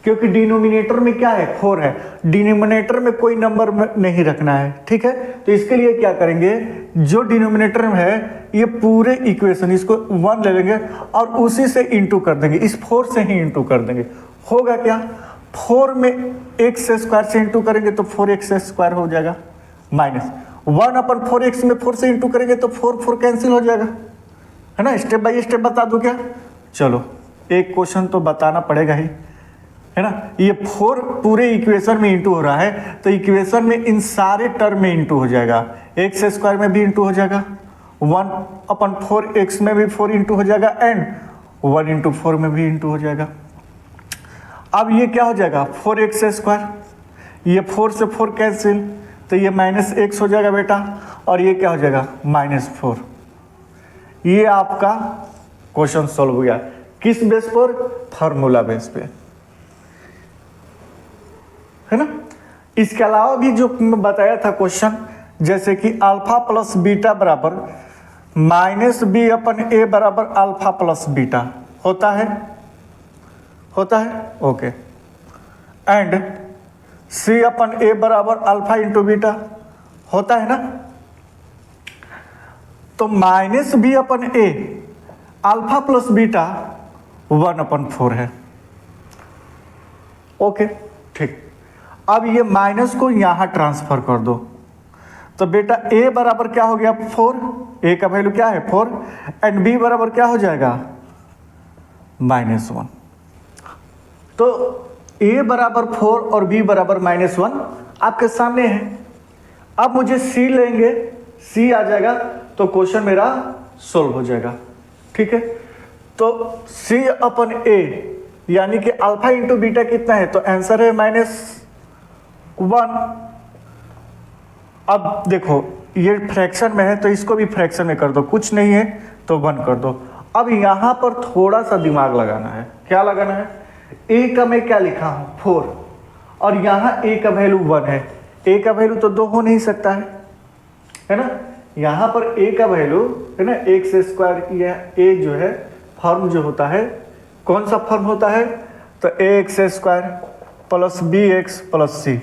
क्योंकि डिनोमिनेटर में क्या है 4 है, डिनोमिनेटर में कोई नंबर नहीं रखना है, ठीक है। तो इसके लिए क्या करेंगे, जो डिनोमिनेटर में है ये पूरे इक्वेशन इसको 1 ले लेंगे और उसी से इंटू कर देंगे, इस 4 से ही इंटू कर देंगे। होगा क्या, 4 में x² से इंटू करेंगे तो 4x² हो जाएगा, माइनस 1/4x में 4 से इंटू करेंगे तो 4 कैंसिल हो जाएगा, है ना। स्टेप बाय स्टेप बता दूं क्या, चलो एक क्वेश्चन तो बताना पड़ेगा ही, है ना। ये 4 पूरे इक्वेशन में इंटू हो रहा है तो इक्वेशन में इन सारे टर्म में इंटू हो जाएगा, x² में भी इंटू हो जाएगा, 1/4x में भी 4 इंटू हो जाएगा एंड 1/4 में भी इंटू हो जाएगा। अब ये क्या हो जाएगा 4x², ये 4 से 4 कैंसिल तो ये -x हो जाएगा बेटा, और ये क्या हो जाएगा -4। ये आपका क्वेश्चन सॉल्व हो गया, किस बेस पर, फार्मूला बेस पे, है ना। इसके अलावा भी जो मैं बताया था क्वेश्चन, जैसे कि अल्फा प्लस बीटा बराबर -b/a बराबर अल्फा प्लस बीटा होता है, ओके, एंड c/a बराबर अल्फा इंटू बीटा होता है ना। तो -b/a अल्फा प्लस बीटा 1/4 है, ओके ठीक। अब ये माइनस को यहां ट्रांसफर कर दो, तो बेटा a बराबर क्या हो गया 4, a का वैल्यू क्या है 4, एंड b बराबर क्या हो जाएगा -1। तो a बराबर 4 और b बराबर -1 आपके सामने है। अब मुझे c लेंगे, c आ जाएगा तो क्वेश्चन मेरा सोल्व हो जाएगा, ठीक है। तो c/a यानी कि अल्फा इंटू बीटा कितना है, तो आंसर है -1। अब देखो ये फ्रैक्शन में है तो इसको भी फ्रैक्शन में कर दो, कुछ नहीं है तो 1 कर दो। अब यहां पर थोड़ा सा दिमाग लगाना है, क्या लगाना है, a का मैं क्या लिखा हूं 4, और यहां a का वैल्यू 1 है, a का वैल्यू तो 2 हो नहीं सकता है ना। यहां पर a का वैल्यू है ना x², यह a जो है फॉर्म जो होता है, कौन सा फॉर्म होता है, तो ax² plus b x plus c.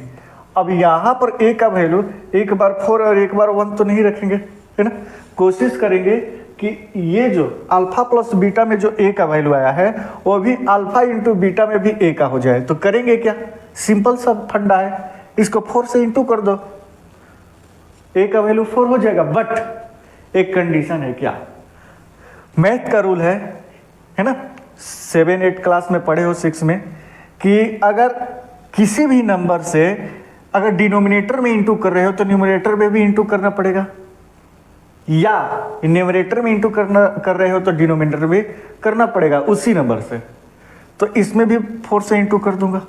अब यहाँ पर ए का वैल्यू एक बार 4 और एक बार 1 तो नहीं रखेंगे, है ना। कोशिश करेंगे कि ये जो अल्फा प्लस बीटा में जो ए का वैल्यू आया है वो भी अल्फा इंटू बीटा में भी ए का हो जाए। तो करेंगे क्या, सिंपल सा फंडा है, इसको 4 से इंटू कर दो, ए का वैल्यू 4 हो जाएगा। बट एक कंडीशन है, क्या, मैथ का रूल है ना, 7-8 क्लास में पढ़े हो 6 में, कि अगर किसी भी नंबर से अगर डिनोमिनेटर में इंटू कर रहे हो तो न्यूमरेटर में भी इंटू करना पड़ेगा, या न्यूमरेटर में इंटू कर रहे हो तो डिनोमिनेटर में करना पड़ेगा उसी नंबर से। तो इसमें भी 4 से इंटू कर दूंगा,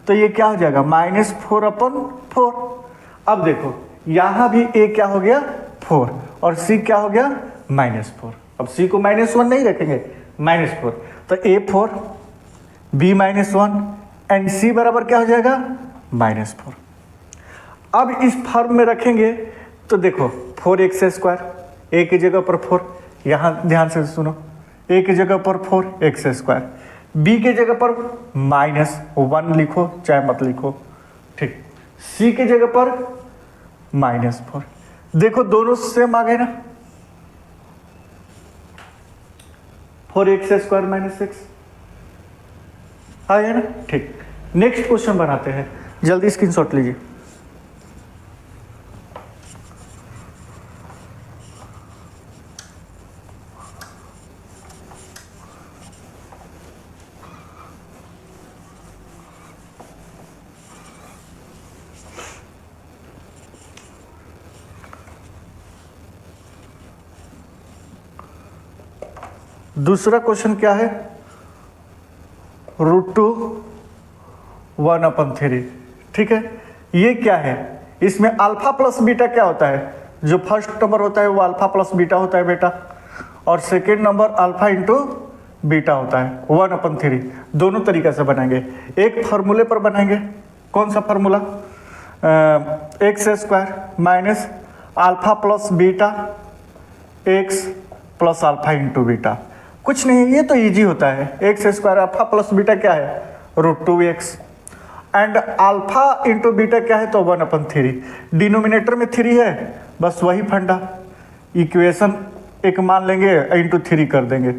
तो ये क्या हो जाएगा, -4/4। अब देखो यहाँ भी ए क्या हो गया 4 और सी क्या हो गया -4। अब सी को -1 नहीं रखेंगे, -4, तो A4 B-1 एंड सी बराबर क्या हो जाएगा -4। अब इस फॉर्म में रखेंगे तो देखो 4x², ए की जगह पर 4, यहाँ ध्यान से सुनो, ए की जगह पर 4x², बी की जगह पर -1 लिखो चाहे मत लिखो, ठीक, सी की जगह पर -4। देखो दोनों सेम आ गए ना, 4x² - 6 आ गया ना, ठीक। नेक्स्ट क्वेश्चन बनाते हैं, जल्दी स्क्रीनशॉट लीजिए। दूसरा क्वेश्चन क्या है, √2 1/3, ठीक है। ये क्या है, इसमें अल्फा प्लस बीटा क्या होता है, जो फर्स्ट नंबर होता है वो अल्फा प्लस बीटा होता है बेटा, और second number alpha into beta होता है 1/3। दोनों तरीके से बनाएंगे, एक फार्मूले पर बनाएंगे, कौन सा formula, x² - alpha plus beta x plus alpha into beta. कुछ नहीं, ये तो इजी होता है, x² अल्फा प्लस बीटा क्या है √2x and alpha into beta क्या है तो 1/3। डिनोमिनेटर में 3 है, बस वही फंडा, इक्वेशन एक मान लेंगे इंटू 3 कर देंगे,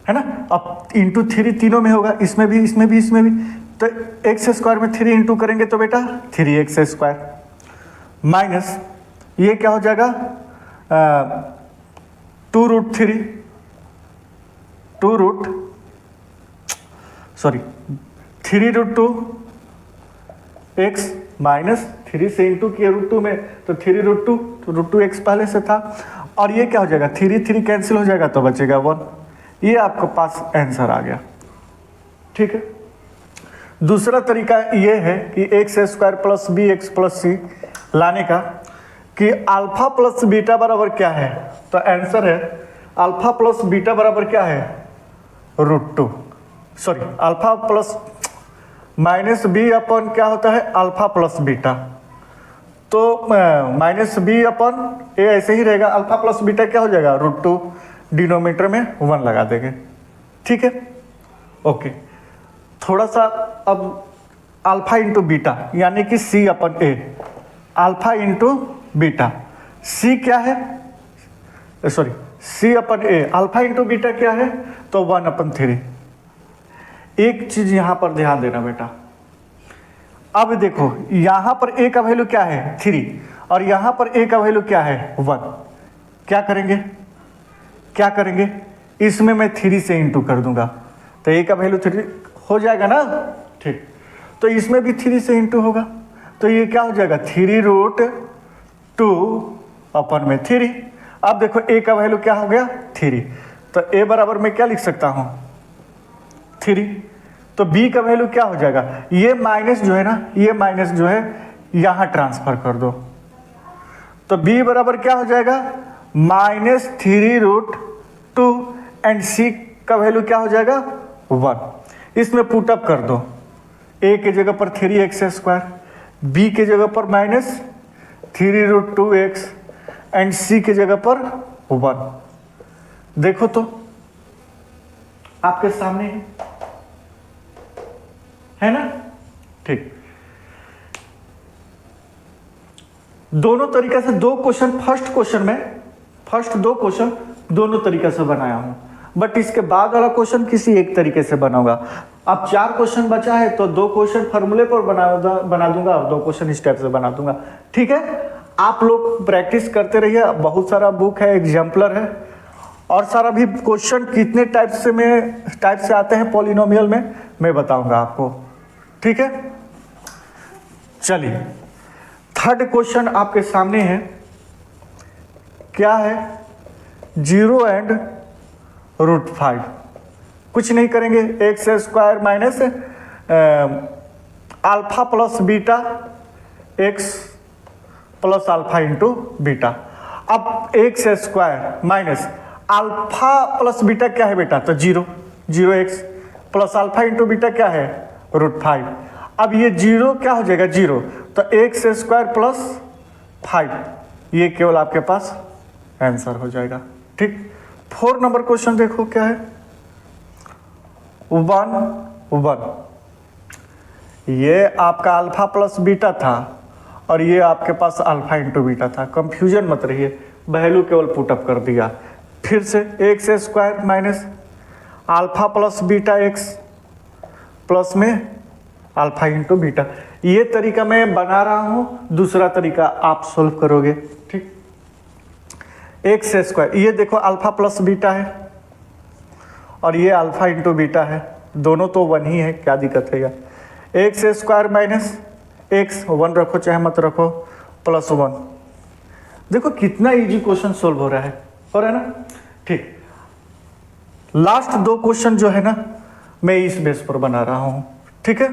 है ना। अब इंटू 3 तीनों में होगा, इसमें भी इसमें भी इसमें भी, तो x² में 3 इंटू करेंगे तो बेटा 3x² माइनस ये क्या हो जाएगा 3√2x माइनस 3 से इंटू किया √2 में तो 3√2, तो √2x पहले से था, और ये क्या हो जाएगा 3 कैंसिल हो जाएगा तो बचेगा 1। ये आपके पास आंसर आ गया, ठीक है। दूसरा तरीका ये है कि x² plus bx plus c लाने का, कि अल्फा प्लस बीटा बराबर क्या है, तो आंसर है अल्फा प्लस बीटा बराबर क्या है √2, sorry alpha plus minus b upon क्या होता है अल्फा प्लस बीटा, तो माइनस बी अपन ए ऐसे ही रहेगा, अल्फा प्लस बीटा क्या हो जाएगा √2, डिनोमिनेटर में 1 लगा देंगे, ठीक है, ओके। थोड़ा सा अब अल्फा इंटू बीटा यानी कि सी अपन ए, अल्फा इंटू बीटा, सी क्या है, सॉरी सी अपन ए, अल्फा इंटू बीटा क्या है तो 1/3। एक चीज यहां पर ध्यान देना बेटा, अब देखो यहां पर ए का वैल्यू क्या है 3 और यहां पर ए का वैल्यू क्या है 1, क्या करेंगे इसमें मैं 3 से इंटू कर दूंगा तो ए का वैल्यू 3 हो जाएगा ना, ठीक। तो इसमें भी 3 से इंटू होगा तो ये क्या हो जाएगा 3√2/3। अब देखो ए का वैल्यू क्या हो गया 3, तो ए बराबर मैं क्या लिख सकता हूं 3, तो बी का वैल्यू क्या हो जाएगा, ये माइनस जो है ना, ये माइनस जो है यहां ट्रांसफर कर दो, तो बी बराबर क्या हो जाएगा -3√2 एंड सी का वैल्यू क्या हो जाएगा 1। इसमें पुटअप कर दो, ए के जगह पर 3x², बी के जगह पर -3√2x एंड सी के जगह पर 1। देखो तो आपके सामने है ना, ठीक, दोनों तरीके से दो क्वेश्चन, फर्स्ट दो क्वेश्चन दोनों तरीके से बनाया हूं, बट इसके बाद वाला क्वेश्चन किसी एक तरीके से बनाऊंगा। अब 4 क्वेश्चन बचा है तो 2 क्वेश्चन फार्मूले पर बना दूंगा और 2 क्वेश्चन इस टाइप से बना दूंगा। ठीक है, आप लोग प्रैक्टिस करते रहिए। बहुत सारा बुक है, एग्जाम्पलर है, और सारा भी क्वेश्चन कितने टाइप से आते हैं पॉलिनोमियल में मैं बताऊंगा आपको। ठीक है, चलिए थर्ड क्वेश्चन आपके सामने है। क्या है? 0 एंड √5। कुछ नहीं करेंगे, x square minus alpha plus beta x plus alpha into beta. अब x square minus alpha plus beta क्या है बेटा? तो 0 x plus alpha into beta क्या है? √5। अब ये 0 क्या हो जाएगा? 0, तो एक्स स्क्वायर प्लस 5, ये केवल आपके पास आंसर हो जाएगा। ठीक, 4 नंबर क्वेश्चन देखो क्या है। 1 ये आपका अल्फा प्लस बीटा था और ये आपके पास अल्फा इंटू बीटा था। कंफ्यूजन मत रहिए, वैल्यू केवल पुटअप कर दिया। फिर से x square minus alpha plus beta x plus में अल्फा इंटू बीटा। ये तरीका मैं बना रहा हूँ, दूसरा तरीका आप सोल्व करोगे। ठीक, एक्स स्क्वायर, ये देखो अल्फा प्लस बीटा है और ये अल्फा इंटू बीटा है, दोनों तो 1 ही है, क्या दिक्कत है यार। एक्स स्क्वायर माइनस एक्स, 1 रखो चाहे मत रखो, प्लस 1। देखो कितना इजी क्वेश्चन सोल्व हो रहा है ना। ठीक, लास्ट 2 क्वेश्चन जो है ना मैं इस बेस पर बना रहा हूं। ठीक है,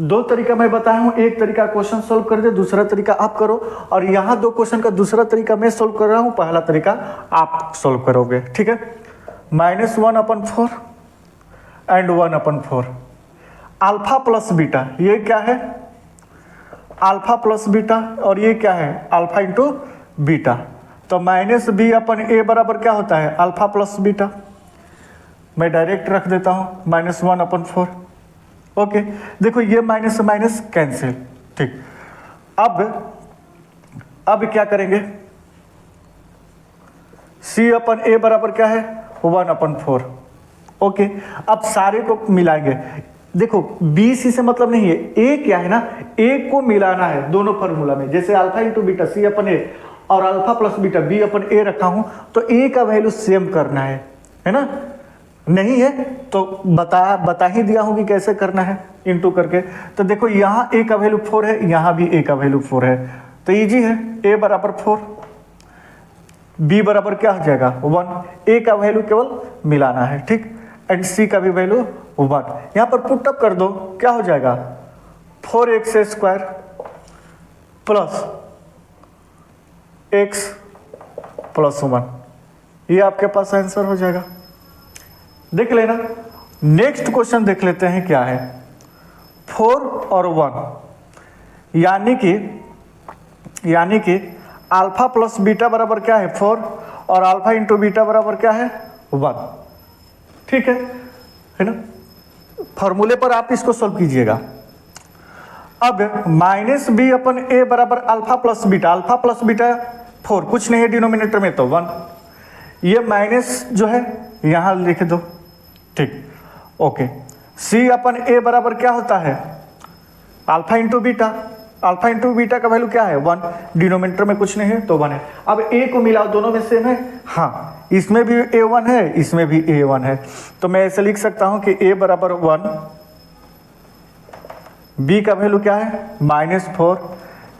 2 तरीका मैं बताया हूं, एक तरीका क्वेश्चन सोल्व कर दे, दूसरा तरीका आप करो, और यहां 2 क्वेश्चन का दूसरा तरीका मैं सोल्व कर रहा हूं, पहला तरीका आप सोल्व करोगे। ठीक है, -1/4 एंड 1/4 अल्फा प्लस बीटा, ये क्या है? अल्फा प्लस बीटा, और ये क्या है? Alpha into beta. तो -b/a बराबर क्या होता है? Alpha plus beta. मैं डायरेक्ट रख देता हूं -1/4। ओके, देखो ये माइनस से माइनस कैंसिल। ठीक, अब क्या करेंगे? c/a बराबर क्या है? 1/4। ओके, अब सारे को मिलाएंगे। देखो बी सी से मतलब नहीं है, ए क्या है ना, ए को मिलाना है दोनों फार्मूला में। जैसे अल्फा इंटू बीटा c/a और अल्फा प्लस बीटा b/a रखा हूं, तो ए का वैल्यू सेम करना है ना। नहीं है तो बता ही दिया हूं कि कैसे करना है, इंटू करके। तो देखो यहाँ ए का वैल्यू 4 है, यहाँ भी ए का वैल्यू 4 है, तो इजी है। ए बराबर 4, बी बराबर क्या हो जाएगा? 1। ए का वैल्यू केवल मिलाना है। ठीक, एंड सी का भी वैल्यू 1। यहां पर पुटअप कर दो, क्या हो जाएगा? 4x square plus x plus 1, ये आपके पास आंसर हो जाएगा। देख लेना। नेक्स्ट क्वेश्चन देख लेते हैं क्या है। 4 और 1, यानी कि अल्फा प्लस बीटा बराबर क्या है? 4, और अल्फा इंटू बीटा बराबर क्या है? 1। ठीक है ना। फॉर्मूले पर आप इसको सोल्व कीजिएगा। अब -b/a बराबर अल्फा प्लस बीटा 4, कुछ नहीं है डिनोमिनेटर में, तो 1। ये माइनस जो है यहां लिख दो। ठीक, ओके। c/a बराबर क्या होता है? अल्फा इंटू बीटा का वैल्यू क्या है? 1। डिनोमिनेटर में कुछ नहीं है तो 1 है। अब a को मिलाओ, दोनों में सेम है। हाँ, इसमें भी a1 है, इसमें भी a1 है, तो मैं ऐसे लिख सकता हूं कि a बराबर 1, b का वैल्यू क्या है? -4,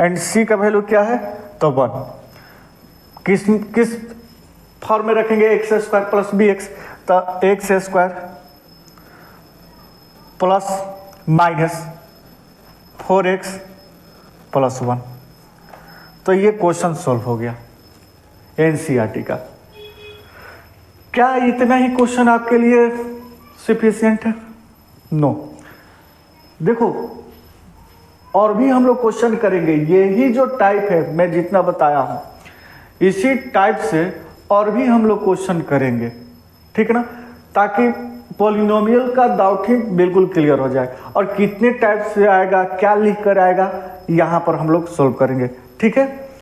एंड c का वैल्यू क्या है? तो 1। किस फॉर्म में रखेंगे? एक्स स्क्वायर प्लस bx, तो x square plus -4x plus 1। तो ये क्वेश्चन सोल्व हो गया एनसीईआरटी का। क्या इतना ही क्वेश्चन आपके लिए सफिशिएंट है? नो। देखो और भी हम लोग क्वेश्चन करेंगे, यही जो टाइप है मैं जितना बताया हूं, इसी टाइप से और भी हम लोग क्वेश्चन करेंगे। ठीक है ना, ताकि पॉलिनोमियल का डाउट ही बिल्कुल क्लियर हो जाए। और कितने टाइप से आएगा, क्या लिख कर आएगा, यहाँ पर हम लोग सोल्व करेंगे। ठीक है।